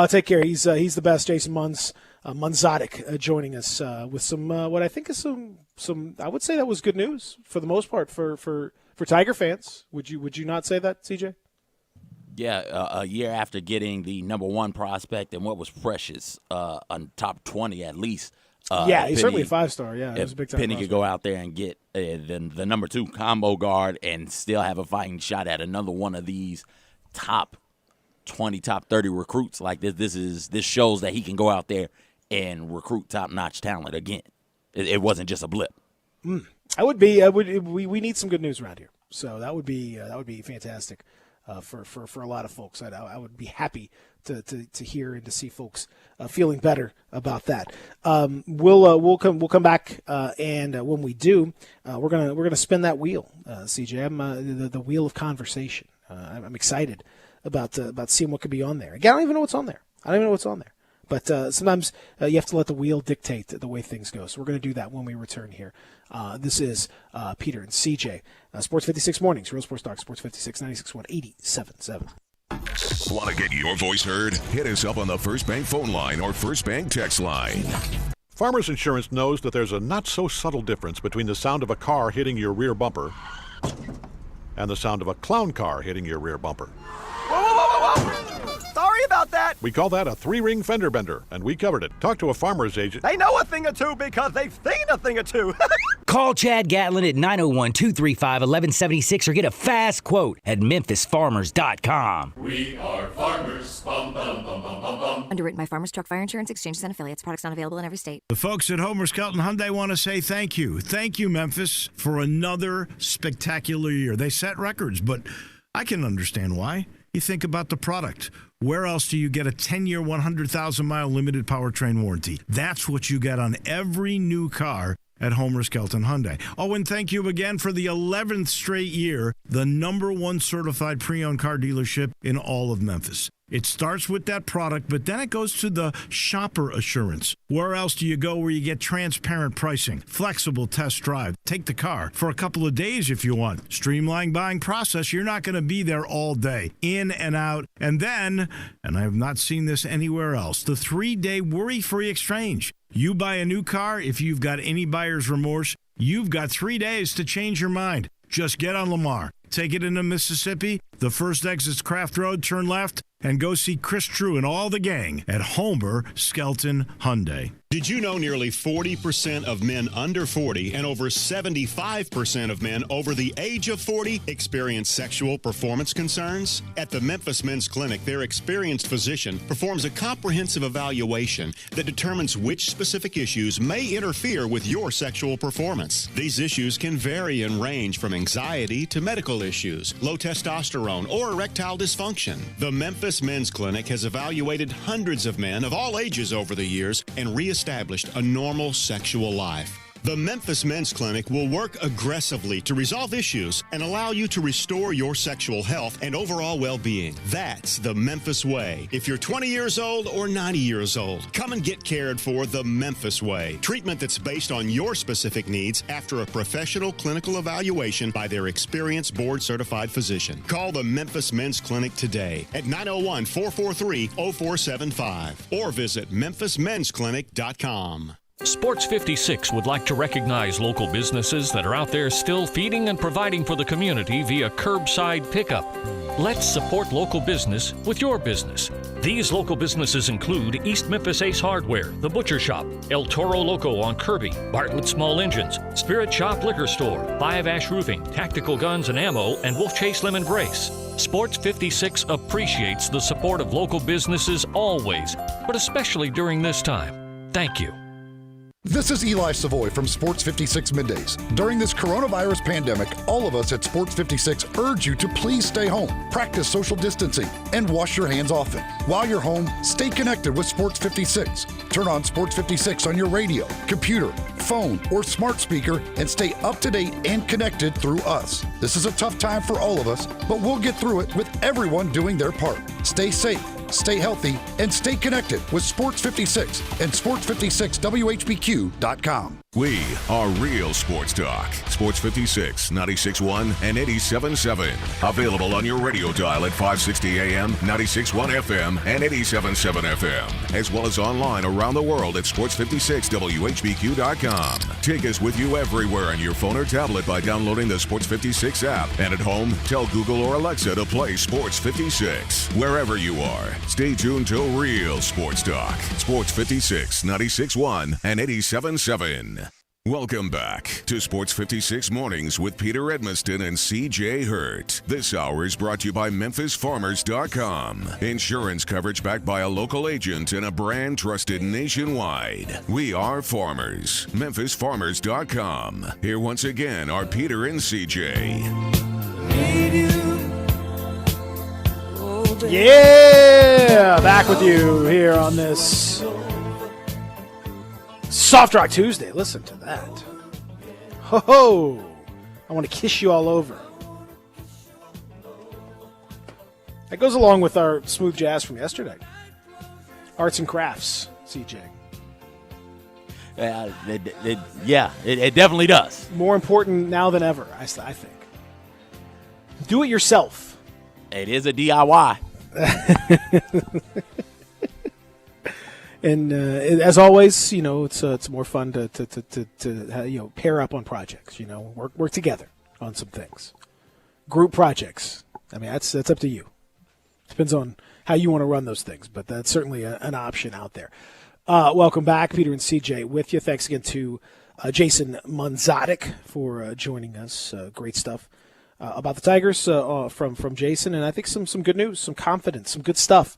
Take care. He's the best. Jason Munzatic joining us with some what I think is some. I would say that was good news for the most part for Tiger fans. Would you not say that, CJ? Yeah, a year after getting the number one prospect and what was precious on top 20 at least. Yeah, he's certainly a 5-star. Yeah, it was a big time. Penny could go out there and get the number 2 combo guard and still have a fighting shot at another one of these top 20, top 30 recruits like this. This shows that he can go out there and recruit top-notch talent again. It wasn't just a blip. We need some good news around here. So that would be fantastic for a lot of folks. I would be happy to hear and to see folks feeling better about that. We'll come back and when we do, we're gonna spin that wheel, CJ. I'm the wheel of conversation. I'm excited about seeing what could be on there. Again, I don't even know what's on there. But sometimes you have to let the wheel dictate the way things go. So we're going to do that when we return here. This is Peter and CJ. Sports 56 Mornings, Real Sports Talk, Sports 56, 96.1, 87.7. Want to get your voice heard? Hit us up on the First Bank phone line or First Bank text line. Farmers Insurance knows that there's a not-so-subtle difference between the sound of a car hitting your rear bumper and the sound of a clown car hitting your rear bumper. Whoa, whoa, whoa, whoa, whoa! Sorry about that. We call that a 3-ring fender bender, and we covered it. Talk to a farmer's agent. They know a thing or two because they've seen a thing or two. Call Chad Gatlin at 901-235-1176 or get a fast quote at memphisfarmers.com. We are farmers. Bum, bum, bum, bum, bum, bum. Underwritten by Farmers Truck Fire Insurance Exchanges and Affiliates. Products not available in every state. The folks at Homer Skelton Hyundai want to say thank you. Thank you, Memphis, for another spectacular year. They set records, but I can understand why. You think about the product. Where else do you get a 10-year, 100,000-mile limited powertrain warranty? That's what you get on every new car at Homer Skelton Hyundai. Oh, and thank you again for the 11th straight year, the #1 certified pre-owned car dealership in all of Memphis. It starts with that product, but then it goes to the shopper assurance. Where else do you go where you get transparent pricing, flexible test drive, take the car for a couple of days if you want, streamlined buying process? You're not going to be there all day, in and out. And then, and I have not seen this anywhere else, the 3-day worry-free exchange. You buy a new car, if you've got any buyer's remorse, you've got 3 days to change your mind. Just get on Lamar, take it into Mississippi, the first exit's Craft Road, turn left, and go see Chris True and all the gang at Homer Skelton Hyundai. Did you know nearly 40% of men under 40 and over 75% of men over the age of 40 experience sexual performance concerns? At the Memphis Men's Clinic, their experienced physician performs a comprehensive evaluation that determines which specific issues may interfere with your sexual performance. These issues can vary and range from anxiety to medical issues, low testosterone, or erectile dysfunction. The Memphis Men's Clinic has evaluated hundreds of men of all ages over the years and reestablished a normal sexual life. The Memphis Men's Clinic will work aggressively to resolve issues and allow you to restore your sexual health and overall well-being. That's the Memphis way. If you're 20 years old or 90 years old, come and get cared for the Memphis way. Treatment that's based on your specific needs after a professional clinical evaluation by their experienced board-certified physician. Call the Memphis Men's Clinic today at 901-443-0475 or visit memphismensclinic.com. Sports 56 would like to recognize local businesses that are out there still feeding and providing for the community via curbside pickup. Let's support local business with your business. These local businesses include East Memphis Ace Hardware, The Butcher Shop, El Toro Loco on Kirby, Bartlett Small Engines, Spirit Shop Liquor Store, 5 Ash Roofing, Tactical Guns and Ammo, and Wolf Chase Lemon Brace. Sports 56 appreciates the support of local businesses always, but especially during this time. Thank you. This is Eli Savoy from Sports 56 Middays. During this coronavirus pandemic, all of us at Sports 56 urge you to please stay home, practice social distancing, and wash your hands often. While you're home, stay connected with Sports 56. Turn on Sports 56 on your radio, computer, phone, or smart speaker and stay up to date and connected through us. This is a tough time for all of us, but we'll get through it with everyone doing their part. Stay safe, stay healthy, and stay connected with Sports 56 and Sports56WHBQ.com. We are real sports talk. Sports 56, 96.1, and 87.7. Available on your radio dial at 560 AM, 96.1 FM, and 87.7 FM. As well as online around the world at Sports56WHBQ.com. Take us with you everywhere on your phone or tablet by downloading the Sports 56 app. And at home, tell Google or Alexa to play Sports 56. Wherever you are, stay tuned to real sports talk. Sports 56, 96.1, and 87.7. Welcome back to Sports 56 Mornings with Peter Edmiston and C.J. Hurt. This hour is brought to you by MemphisFarmers.com. Insurance coverage backed by a local agent and a brand trusted nationwide. We are farmers. MemphisFarmers.com. Here once again are Peter and C.J. Yeah! Back with you here on this Soft Rock Tuesday. Listen to that. Ho ho! I want to kiss you all over. That goes along with our smooth jazz from yesterday. Arts and crafts, CJ. It definitely does. More important now than ever, I think. Do it yourself. It is a DIY. And as always, it's more fun to pair up on projects. Work together on some things. Group projects. I mean, that's up to you. Depends on how you want to run those things, but that's certainly an option out there. Welcome back, Peter and CJ with you. Thanks again to Jason Munzatic for joining us. Great stuff about the Tigers from Jason, and I think some good news, some confidence, some good stuff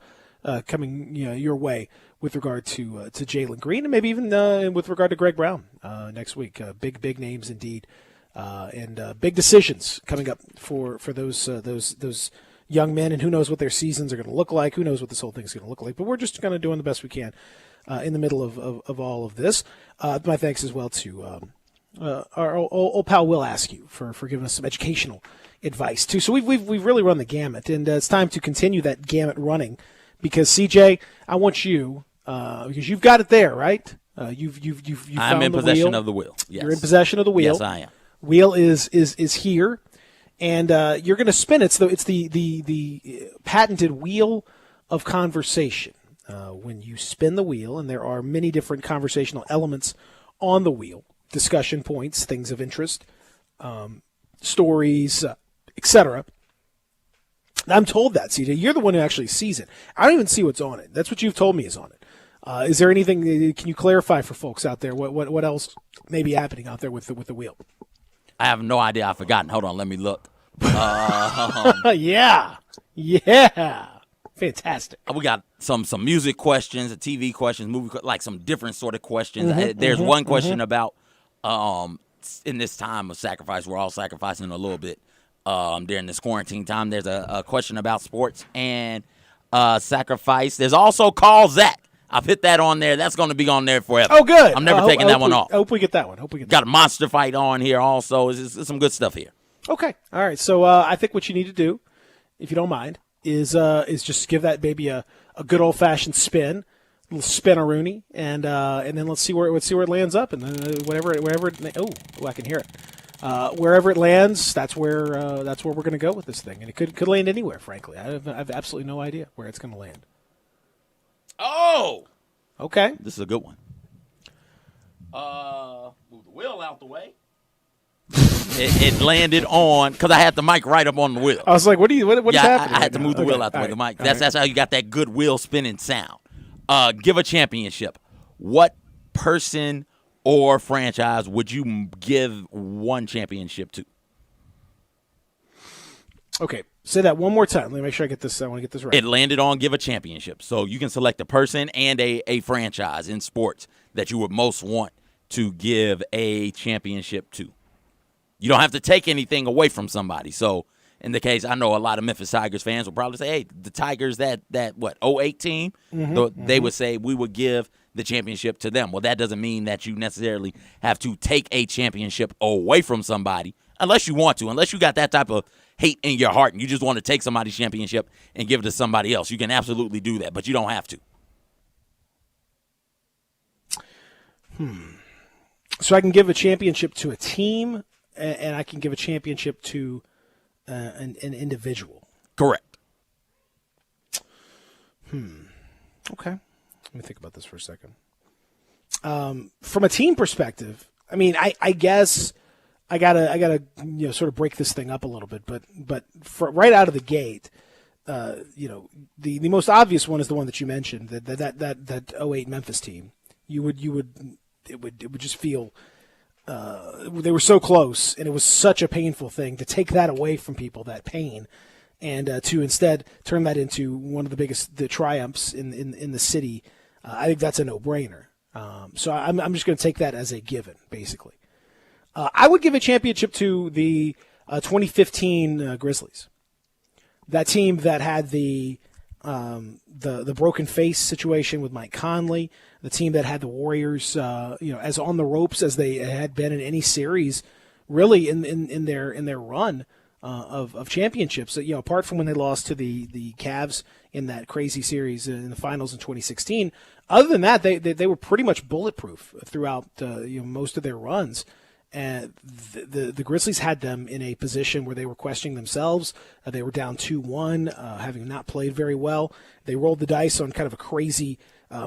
coming your way with regard to Jalen Green, and maybe even with regard to Greg Brown next week. Big names indeed, and big decisions coming up for those young men, and who knows what their seasons are going to look like. Who knows what this whole thing's going to look like. But we're just kind of doing the best we can in the middle of all of this. My thanks as well to our old pal Will Askew for giving us some educational advice too. So we've really run the gamut, and it's time to continue that gamut running, because CJ, I want you. Because you've got it there, right? You've I'm in possession of the wheel. Yes. You're in possession of the wheel. Yes, I am. Wheel is here, and you're going to spin it. So it's the patented wheel of conversation. When you spin the wheel, and there are many different conversational elements on the wheel, discussion points, things of interest, stories, etc. I'm told that, CJ. You're the one who actually sees it. I don't even see what's on it. That's what you've told me is on it. Is there anything? Can you clarify for folks out there what else may be happening out there with the wheel? I have no idea. I've forgotten. Hold on, let me look. Yeah, fantastic. We got some music questions, TV questions, movie like some different sort of questions. There's one question about in this time of sacrifice, we're all sacrificing a little bit during this quarantine time. There's a question about sports and sacrifice. There's also Call Zach. I've hit that on there. That's going to be on there forever. Oh, good. I'm never taking that one off. I hope we get that one. Got a monster fight on here also. It's some good stuff here. Okay. All right. So I think what you need to do, if you don't mind, is just give that baby a good old fashioned spin, a little spin-a-rooney, and then let's see where it lands up, and then wherever I can hear it. Wherever it lands, that's where we're going to go with this thing, and it could land anywhere. Frankly, I have absolutely no idea where it's going to land. Oh, okay. This is a good one. Move the wheel out the way. It landed on, because I had the mic right up on the wheel. I was like, what is happening? I had to move the wheel out the way. The mic. That's how you got that good wheel spinning sound. Give a championship. What person or franchise would you give one championship to? Okay, say that one more time. Let me make sure I get this. I want to get this right. It landed on give a championship. So you can select a person and a franchise in sports that you would most want to give a championship to. You don't have to take anything away from somebody. So in the case, I know a lot of Memphis Tigers fans will probably say, hey, the Tigers, that 08 team, they would say we would give the championship to them. Well, that doesn't mean that you necessarily have to take a championship away from somebody unless you want to, unless you got that type of hate in your heart and you just want to take somebody's championship and give it to somebody else. You can absolutely do that, but you don't have to. So I can give a championship to a team, and I can give a championship to an individual. Correct. Okay. Let me think about this for a second. From a team perspective, I mean, I guess I gotta sort of break this thing up a little bit, but right out of the gate, the most obvious one is the one that you mentioned, that 08 Memphis team. It would just feel they were so close, and it was such a painful thing to take that away from people, that pain, and to instead turn that into one of the biggest triumphs in the city. I think that's a no-brainer. So I'm just going to take that as a given, basically. I would give a championship to the 2015 Grizzlies, that team that had the broken face situation with Mike Conley, the team that had the Warriors, as on the ropes as they had been in any series, really in their run of championships. Apart from when they lost to the Cavs in that crazy series in the finals in 2016. Other than that, they were pretty much bulletproof throughout most of their runs. And the Grizzlies had them in a position where they were questioning themselves. They were down 2-1, having not played very well. They rolled the dice on kind of a crazy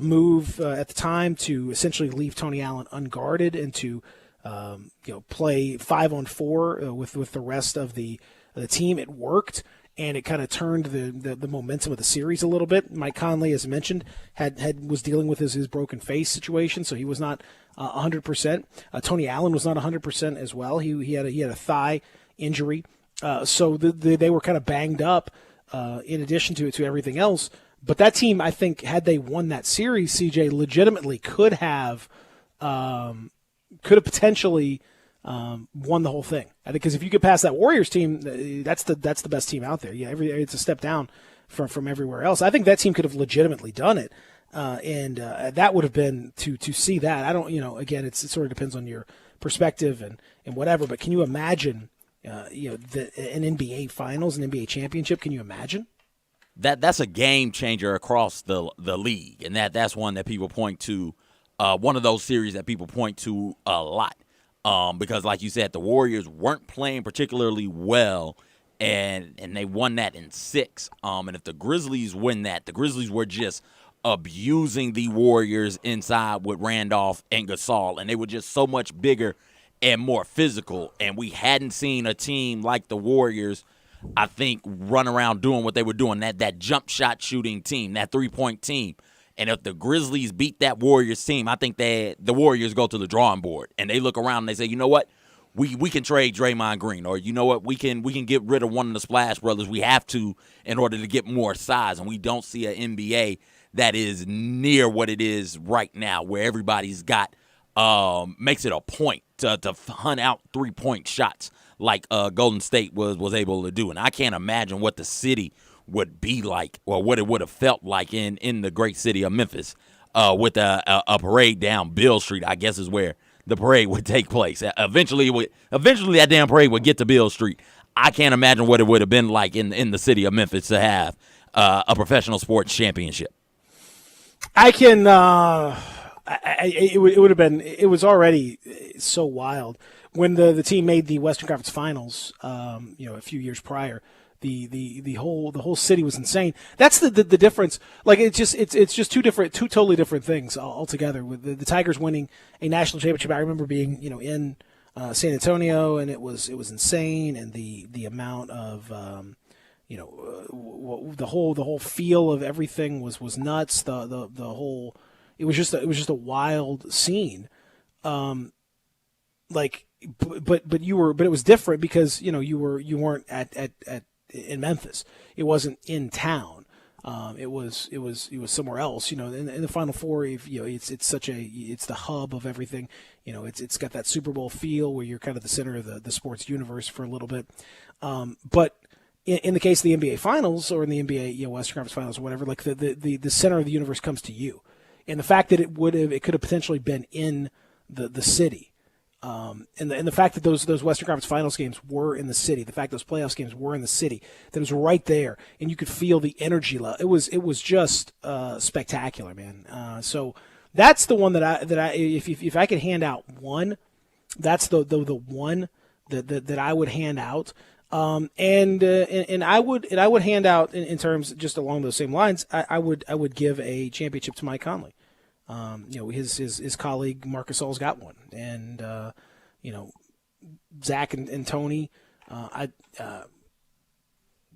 move at the time to essentially leave Tony Allen unguarded and to play 5-on-4 with the rest of the team. It worked, and it kind of turned the momentum of the series a little bit. Mike Conley, as I mentioned, was dealing with his broken face situation, so he was not 100%. Tony Allen was not 100% as well. He had a thigh injury, so they were kind of banged up in addition to everything else. But that team, I think, had they won that series, CJ legitimately could have potentially won the whole thing. I think because if you get past that Warriors team, that's the best team out there. Yeah, it's a step down from everywhere else. I think that team could have legitimately done it, and that would have been to see that. I don't, again, it sort of depends on your perspective and whatever. But can you imagine, an NBA Finals, an NBA championship? Can you imagine? That's a game changer across the league, and that's one that people point to. One of those series that people point to a lot. Because, like you said, the Warriors weren't playing particularly well, and they won that in 6. And if the Grizzlies win that, the Grizzlies were just abusing the Warriors inside with Randolph and Gasol, and they were just so much bigger and more physical. And we hadn't seen a team like the Warriors, I think, run around doing what they were doing, that jump shot shooting team, that three-point team. And if the Grizzlies beat that Warriors team, I think the Warriors go to the drawing board and they look around and they say, you know what, we can trade Draymond Green, or you know what, we can get rid of one of the Splash Brothers. We have to in order to get more size, and we don't see an NBA that is near what it is right now, where everybody's got makes it a point to hunt out 3-point shots like Golden State was able to do. And I can't imagine what the city would be like, or what it would have felt like in the great city of Memphis with a parade down Beale Street, I guess is where the parade would take place. Eventually that damn parade would get to Beale Street. I can't imagine what it would have been like in the city of Memphis to have a professional sports championship. I can it would have been, it was already so wild when the team made the Western Conference Finals a few years prior. The whole city was insane. That's the difference. Like it's just two totally different things altogether. With the Tigers winning a national championship, I remember being in San Antonio, and it was insane, and the amount of the whole feel of everything was nuts. The whole it was just a wild scene. But it was different because you weren't at in Memphis. It wasn't in town. It was somewhere else. In the Final Four, it's the hub of everything. It's got that Super Bowl feel where you're kind of the center of the sports universe for a little bit. But in the case of the NBA Finals or in the NBA Western Conference Finals or whatever, like the center of the universe comes to you, and the fact that it could have potentially been in the city. And the fact that those Western Conference Finals games were in the city, the fact those playoffs games were in the city, that it was right there, and you could feel the energy level. It was just spectacular, man. So that's the one that I if I could hand out one, that's the one that I would hand out. And I would hand out in terms just along those same lines. I would give a championship to Mike Conley. His colleague Marc Gasol's got one, and Zach and Tony. That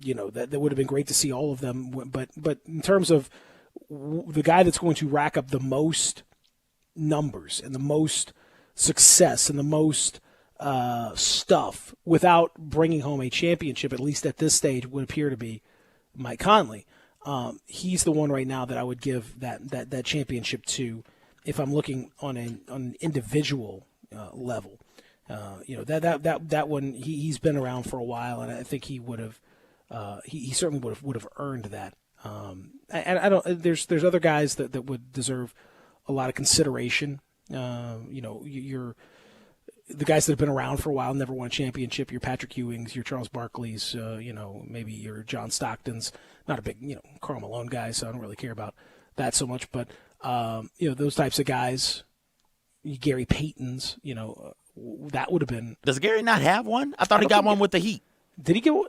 would have been great to see all of them. But in terms of the guy that's going to rack up the most numbers and the most success and the most stuff without bringing home a championship, at least at this stage, would appear to be Mike Conley. He's the one right now that I would give that championship to if I'm looking on an individual level. That one he's been around for a while, and I think he would have he certainly would have earned that. And I don't. There's other guys that would deserve a lot of consideration. You're the guys that have been around for a while, never won a championship. Your Patrick Ewings, your Charles Barkley's, maybe your John Stockton's. Not a big, Karl Malone guy, so I don't really care about that so much. But those types of guys, Gary Payton's, that would have been. Does Gary not have one? I thought he got one with the Heat. Did he get one?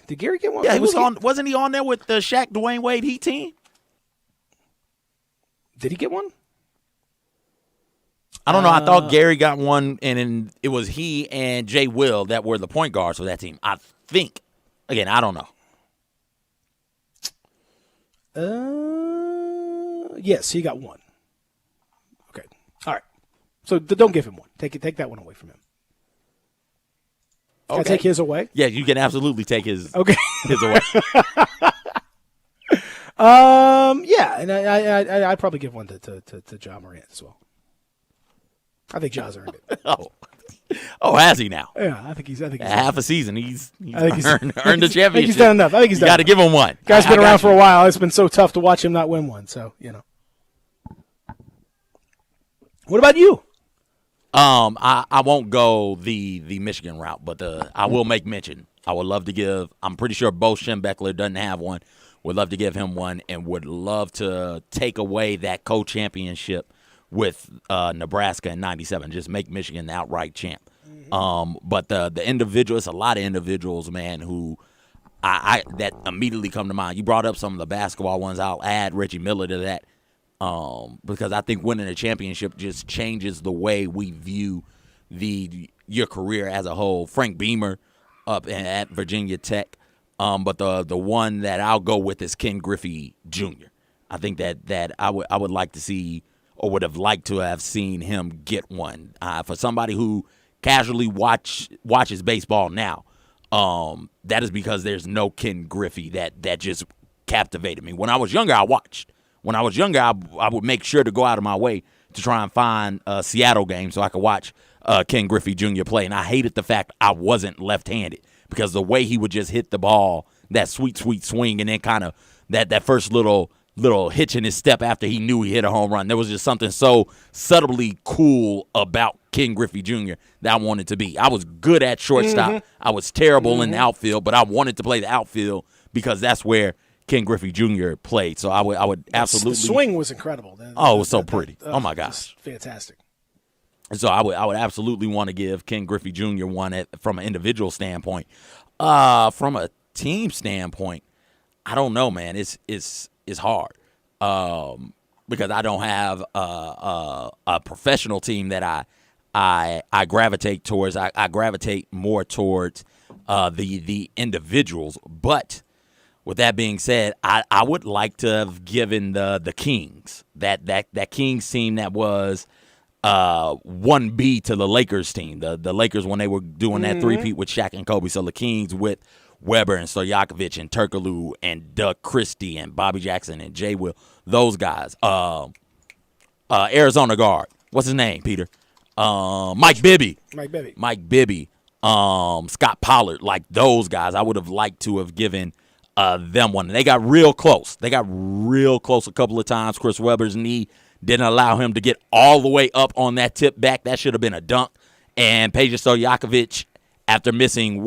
Did Gary get one? Yeah, he was on. Wasn't he on there with the Shaq, Dwayne Wade Heat team? Did he get one? I don't know. I thought Gary got one, and it was he and Jay Will that were the point guards for that team. I think. Again, I don't know. Yes, he got one. Okay. All right. So don't give him one. Take that one away from him. Can I take his away? Yeah, you can absolutely take his. Okay. His away. Yeah, and I'd probably give one to John Morant as well. I think Ja's earned it. Has he now? Yeah, I think he's half a season. He's earned the championship. I think he's done enough. You got to give him one. Guy's been around for a while. It's been so tough to watch him not win one. So What about you? I won't go the Michigan route, but I will make mention. I would love to give. I'm pretty sure Bo Schembechler doesn't have one. Would love to give him one, and would love to take away that co-championship with Nebraska in '97. Just make Michigan the outright champ. But the individual, it's a lot of individuals, man, who I that immediately come to mind. You brought up some of the basketball ones. I'll add Reggie Miller to that because I think winning a championship just changes the way we view your career as a whole. Frank Beamer up at Virginia Tech. But the one that I'll go with is Ken Griffey Jr. I think that I would like to see, or would have liked to have seen him get one. For somebody who casually watches baseball now, that is because there's no Ken Griffey that just captivated me. When I was younger, I watched. When I was younger, I would make sure to go out of my way to try and find a Seattle game so I could watch Ken Griffey Jr. play. And I hated the fact I wasn't left-handed because the way he would just hit the ball, that sweet, sweet swing, and then kind of that first little hitch in his step after he knew he hit a home run. There was just something so subtly cool about Ken Griffey Jr. that I wanted to be. I was good at shortstop. Mm-hmm. I was terrible in the outfield, but I wanted to play the outfield because that's where Ken Griffey Jr. played. So I would absolutely. The swing was incredible. It was so pretty. Oh my gosh, fantastic. And so I would absolutely want to give Ken Griffey Jr. one from an individual standpoint. From a team standpoint, I don't know, man. It's hard because I don't have a professional team that I gravitate towards. I gravitate more towards the individuals. But with that being said, I would like to have given the Kings that Kings team that was 1B to the Lakers team. The Lakers when they were doing that three-peat with Shaq and Kobe. So the Kings with Weber and Stojakovic and Turkoglu and Doug Christie and Bobby Jackson and Jay Will, those guys. Arizona guard. What's his name, Peter? Mike Bibby. Mike Bibby. Scott Pollard. Like those guys, I would have liked to have given them one. They got real close. A couple of times. Chris Webber's knee didn't allow him to get all the way up on that tip back. That should have been a dunk. And Peja Stojakovic, after missing,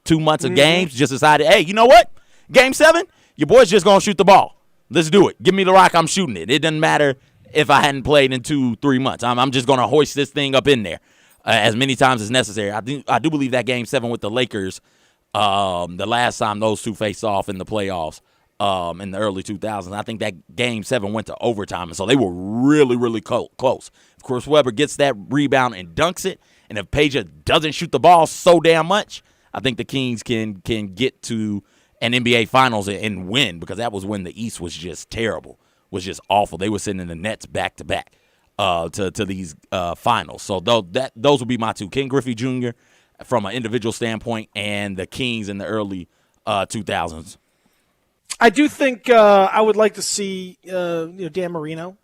2 months of games, just decided, hey, you know what? Game 7, your boy's just going to shoot the ball. Let's do it. Give me the rock. I'm shooting it. It doesn't matter if I hadn't played in 2-3 months. I'm just going to hoist this thing up in there as many times as necessary. I do believe that Game 7 with the Lakers, the last time those two faced off in the playoffs in the early 2000s, I think that Game 7 went to overtime, and so they were really, really close. If Chris Webber gets that rebound and dunks it, and if Peja doesn't shoot the ball so damn much, I think the Kings can get to an NBA Finals and win, because that was when the East was just terrible, was just awful. They were sitting in the Nets back-to-back to these finals. So those would be my two, Ken Griffey Jr. from an individual standpoint and the Kings in the early 2000s. I do think I would like to see Dan Marino.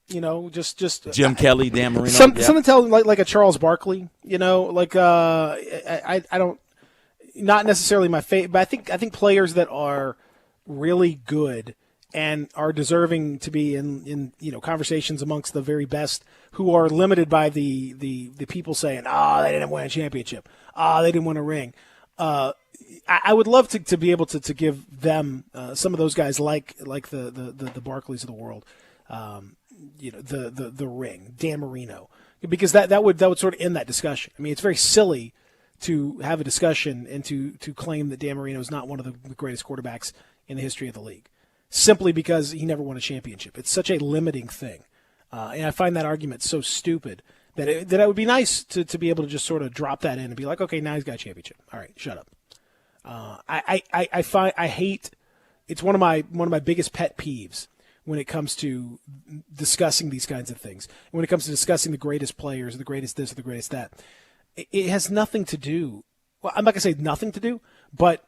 Just Jim Kelly, Dan Marino. Something telling like a Charles Barkley. I don't, not necessarily my favorite, but I think players that are really good and are deserving to be in conversations amongst the very best, who are limited by the people saying, they didn't win a championship, they didn't win a ring. I would love to be able to give them some of those guys like the Barkleys of the world, the ring, Dan Marino, because that would sort of end that discussion. I mean, it's very silly to have a discussion and to claim that Dan Marino is not one of the greatest quarterbacks in the history of the league, simply because he never won a championship. It's such a limiting thing, and I find that argument so stupid that it would be nice to be able to just sort of drop that in and be like, okay, now he's got a championship. All right, shut up. I hate. It's one of my biggest pet peeves when it comes to discussing these kinds of things. When it comes to discussing the greatest players, the greatest this or the greatest that, it has nothing to do. Well, I'm not gonna say nothing to do, but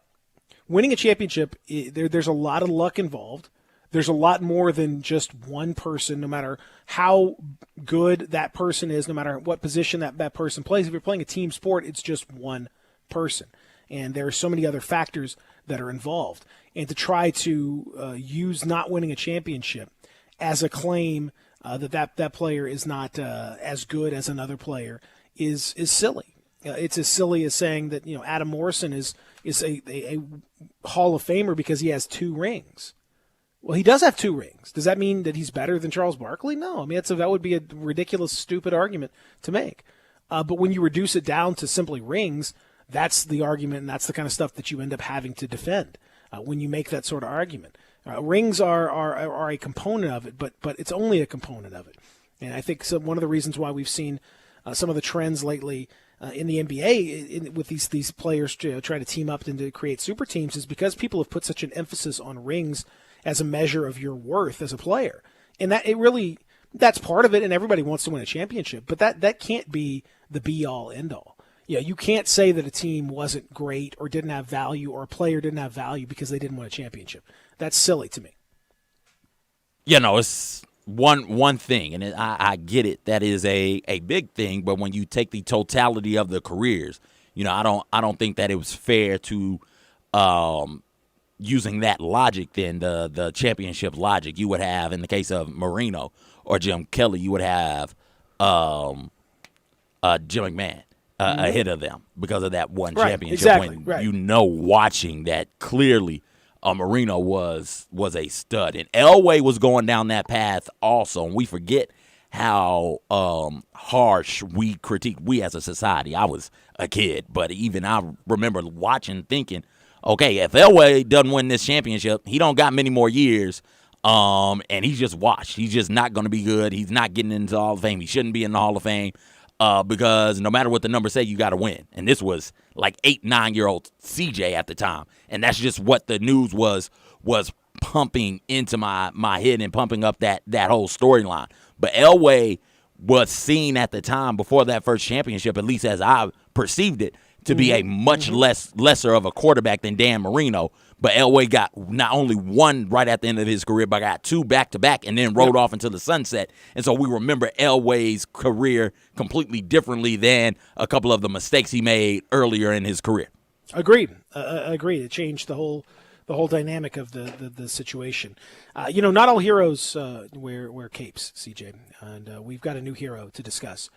winning a championship, there's a lot of luck involved. There's a lot more than just one person, no matter how good that person is, no matter what position that person plays. If you're playing a team sport, it's just one person. And there are so many other factors that are involved. And to try to use not winning a championship as a claim that player is not as good as another player is silly. It's as silly as saying that Adam Morrison is a Hall of Famer because he has 2 rings. Well, he does have 2 rings. Does that mean that he's better than Charles Barkley? No. I mean, that would be a ridiculous, stupid argument to make. But when you reduce it down to simply rings, that's the argument, and that's the kind of stuff that you end up having to defend when you make that sort of argument. Rings are a component of it, but it's only a component of it. And I think one of the reasons why we've seen some of the trends lately in the NBA with these players try to team up and to create super teams is because people have put such an emphasis on rings as a measure of your worth as a player. And that's part of it, and everybody wants to win a championship, but that can't be the be-all, end-all. You can't say that a team wasn't great or didn't have value or a player didn't have value because they didn't win a championship. That's silly to me. It's one thing, and I get it. That is a big thing, but when you take the totality of the careers, I don't think that it was fair to using that logic. Then the championship logic, you would have in the case of Marino or Jim Kelly, you would have Jim McMahon ahead of them because of that one championship. Exactly, when watching that clearly Marino was a stud, and Elway was going down that path also, and we forget how harsh we as a society. I was a kid, but even I remember watching thinking, okay, if Elway doesn't win this championship, he don't got many more years, and he's just washed. He's just not going to be good. He's not getting into the Hall of Fame. He shouldn't be in the Hall of Fame. Because no matter what the numbers say, you got to win. And this was like 8-9-year-old CJ at the time. And that's just what the news was pumping into my head and pumping up that whole storyline. But Elway was seen at the time before that first championship, at least as I perceived it, to be a much lesser of a quarterback than Dan Marino. But Elway got not only one right at the end of his career, but got two back-to-back and then rode off into the sunset. And so we remember Elway's career completely differently than a couple of the mistakes he made earlier in his career. Agreed. Agreed. It changed the whole dynamic of the situation. Not all heroes wear capes, CJ. And we've got a new hero to discuss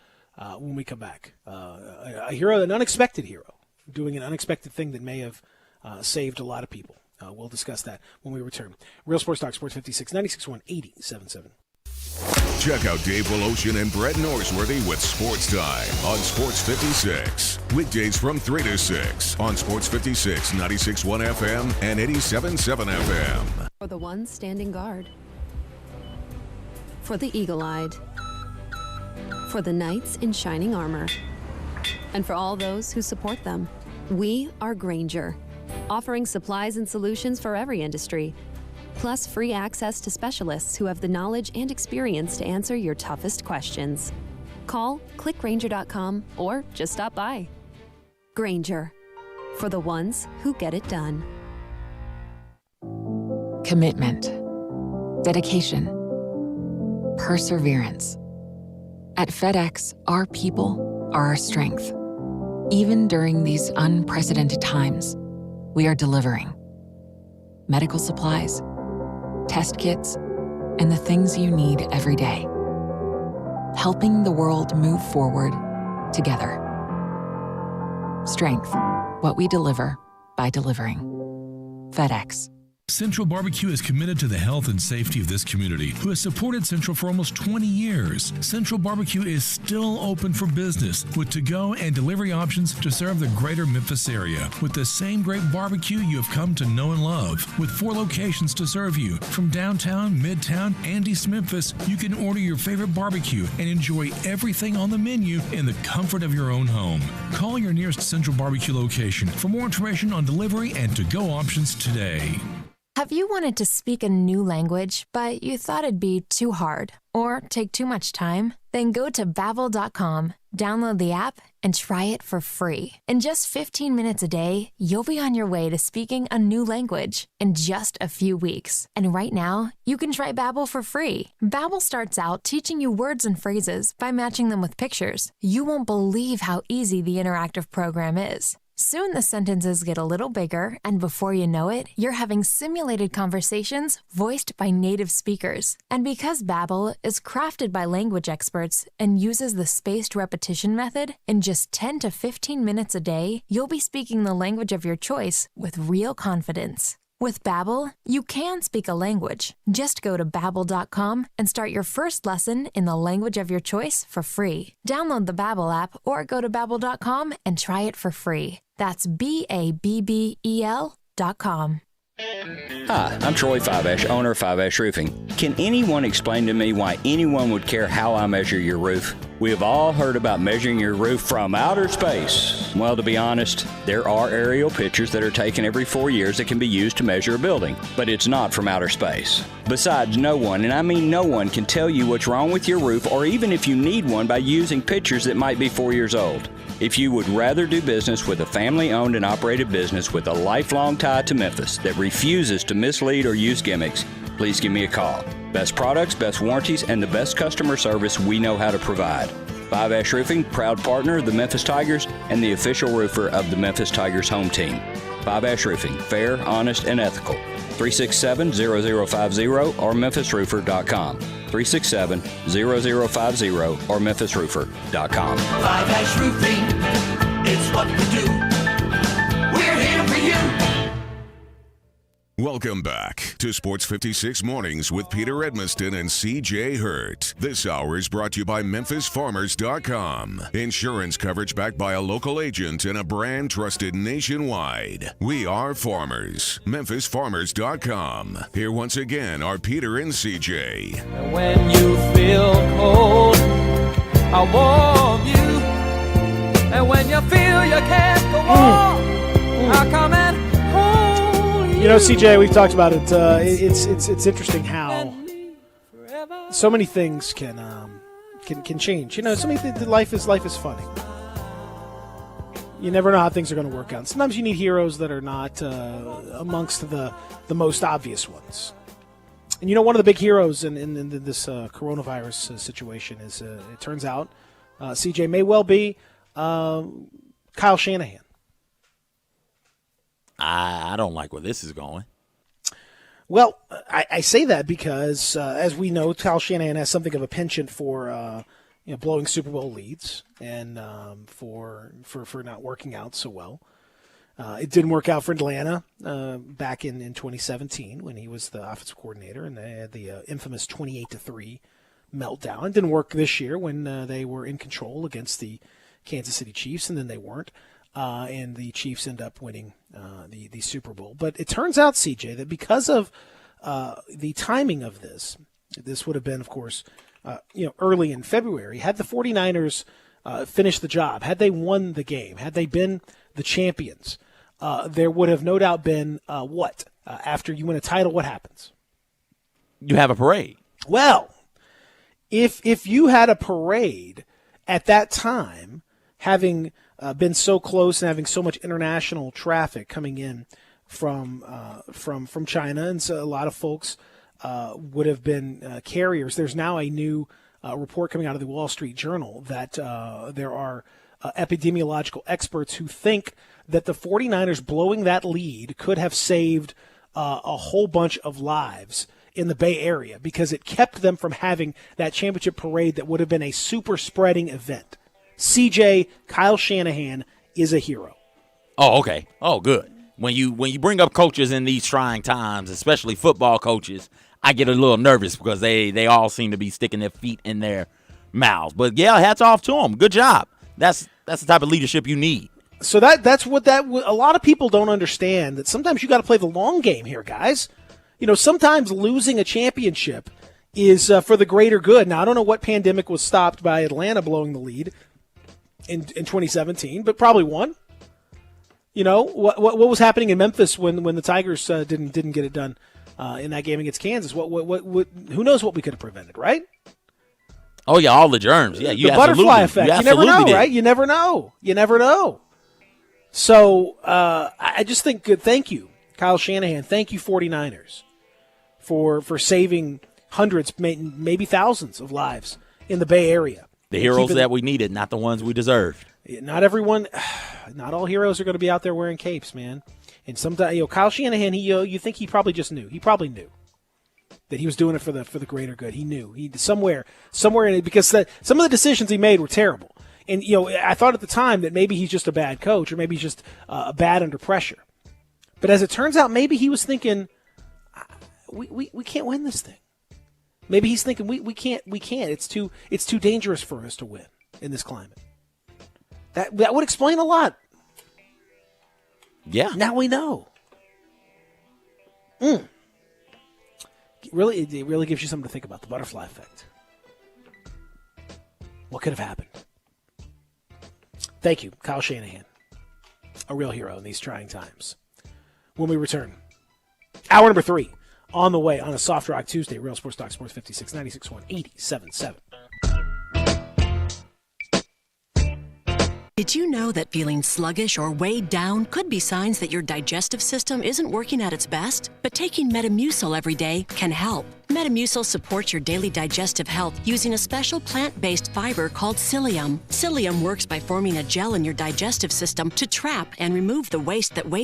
when we come back. A hero, an unexpected hero, doing an unexpected thing that may have saved a lot of people. We'll discuss that when we return. Real Sports Talk, Sports 56, 96.1, 87.7. Check out Dave Woloshin and Brett Norsworthy with Sports Time on Sports 56. Weekdays from 3 to 6 on Sports 56, 96.1 FM and 87.7 FM. For the ones standing guard. For the eagle-eyed. For the knights in shining armor. And for all those who support them. We are Grainger, offering supplies and solutions for every industry, plus free access to specialists who have the knowledge and experience to answer your toughest questions. Call, click Grainger.com, or just stop by. Grainger, for the ones who get it done. Commitment, dedication, perseverance. At FedEx, our people are our strength. Even during these unprecedented times, we are delivering medical supplies, test kits, and the things you need every day. Helping the world move forward together. Strength, what we deliver by delivering. FedEx. Central Barbecue is committed to the health and safety of this community, who has supported Central for almost 20 years. Central Barbecue is still open for business with to-go and delivery options to serve the greater Memphis area with the same great barbecue you have come to know and love. With 4 locations to serve you, from downtown, midtown, and East Memphis, you can order your favorite barbecue and enjoy everything on the menu in the comfort of your own home. Call your nearest Central Barbecue location for more information on delivery and to-go options today. Have you wanted to speak a new language, but you thought it'd be too hard or take too much time? Then go to Babbel.com, download the app, and try it for free. In just 15 minutes a day, you'll be on your way to speaking a new language in just a few weeks. And right now, you can try Babbel for free. Babbel starts out teaching you words and phrases by matching them with pictures. You won't believe how easy the interactive program is. Soon the sentences get a little bigger, and before you know it, you're having simulated conversations voiced by native speakers. And because Babbel is crafted by language experts and uses the spaced repetition method, in just 10 to 15 minutes a day, you'll be speaking the language of your choice with real confidence. With Babbel, you can speak a language. Just go to Babbel.com and start your first lesson in the language of your choice for free. Download the Babbel app or go to Babbel.com and try it for free. That's BABBEL.com. Hi, I'm Troy 5-Ash, owner of 5-Ash Roofing. Can anyone explain to me why anyone would care how I measure your roof? We have all heard about measuring your roof from outer space. Well, to be honest, there are aerial pictures that are taken every 4 years that can be used to measure a building, but it's not from outer space. Besides, no one, and I mean no one, can tell you what's wrong with your roof or even if you need one by using pictures that might be 4 years old. If you would rather do business with a family-owned and operated business with a lifelong tie to Memphis that refuses to mislead or use gimmicks, please give me a call. Best products, best warranties, and the best customer service we know how to provide. 5-Ash Roofing, proud partner of the Memphis Tigers and the official roofer of the Memphis Tigers home team. 5-Ash Roofing, fair, honest, and ethical. 367-0050 or memphisroofer.com. 367-0050 or memphisroofer.com. 5-Ash Roofing, it's what we do. We're here for you. Welcome back to Sports 56 Mornings with Peter Edmiston and CJ Hurt. This hour is brought to you by memphisfarmers.com. Insurance coverage backed by a local agent and a brand trusted nationwide. We are farmers. memphisfarmers.com. Here once again are Peter and CJ. When you feel cold, I'll warm you. And when you feel you can't go on, I'll come and hold. You know, CJ, we've talked about it. It's interesting how so many things can change. You know, so many life is funny. You never know how things are going to work out. Sometimes you need heroes that are not amongst the most obvious ones. And one of the big heroes in this coronavirus situation is, it turns out, CJ, may well be Kyle Shanahan. I don't like where this is going. Well, I say that because, as we know, Kyle Shanahan has something of a penchant for blowing Super Bowl leads and for not working out so well. It didn't work out for Atlanta back in 2017 when he was the offensive coordinator, and they had the infamous 28-3 meltdown. It didn't work this year when they were in control against the Kansas City Chiefs, and then they weren't. And the Chiefs end up winning the Super Bowl. But it turns out, CJ, that because of the timing of this would have been, of course, early in February. Had the 49ers finished the job, had they won the game, had they been the champions, there would have no doubt been what? After you win a title, what happens? You have a parade. Well, if you had a parade at that time, having been so close and having so much international traffic coming in from China, and so a lot of folks would have been carriers. There's now a new report coming out of the Wall Street Journal that there are epidemiological experts who think that the 49ers blowing that lead could have saved a whole bunch of lives in the Bay Area because it kept them from having that championship parade that would have been a super spreading event. CJ, Kyle Shanahan is a hero. Oh, okay. Oh, good. When you bring up coaches in these trying times, especially football coaches, I get a little nervous because they all seem to be sticking their feet in their mouths. But yeah, hats off to them. Good job. That's the type of leadership you need. So that's what a lot of people don't understand, that sometimes you got to play the long game here, guys. Sometimes losing a championship is for the greater good. Now, I don't know what pandemic was stopped by Atlanta blowing the lead in 2017, but probably one. What was happening in Memphis when the Tigers didn't get it done in that game against Kansas? Who knows what we could have prevented, right? Oh yeah, all the germs. Yeah, the butterfly effect. You never know, right? You never know. So I just think thank you, Kyle Shanahan. Thank you, 49ers, for saving hundreds, maybe thousands of lives in the Bay Area. The heroes that we needed, not the ones we deserved. Not all heroes are going to be out there wearing capes, man. And sometimes, Kyle Shanahan, you think he probably just knew. He probably knew that he was doing it for the greater good. He knew. He somewhere in it, because some of the decisions he made were terrible. And I thought at the time that maybe he's just a bad coach, or maybe he's just bad under pressure. But as it turns out, maybe he was thinking, we can't win this thing. Maybe he's thinking we can't. It's too dangerous for us to win in this climate. That would explain a lot. Yeah. Now we know. It really gives you something to think about, the butterfly effect. What could have happened? Thank you, Kyle Shanahan. A real hero in these trying times. When we return, hour number 3 on the way on a Soft Rock Tuesday. Real Sports Talk, Sports 56, 96.1, 87.7. Did you know that feeling sluggish or weighed down could be signs that your digestive system isn't working at its best? But taking Metamucil every day can help. Metamucil supports your daily digestive health using a special plant-based fiber called psyllium. Psyllium works by forming a gel in your digestive system to trap and remove the waste that weighs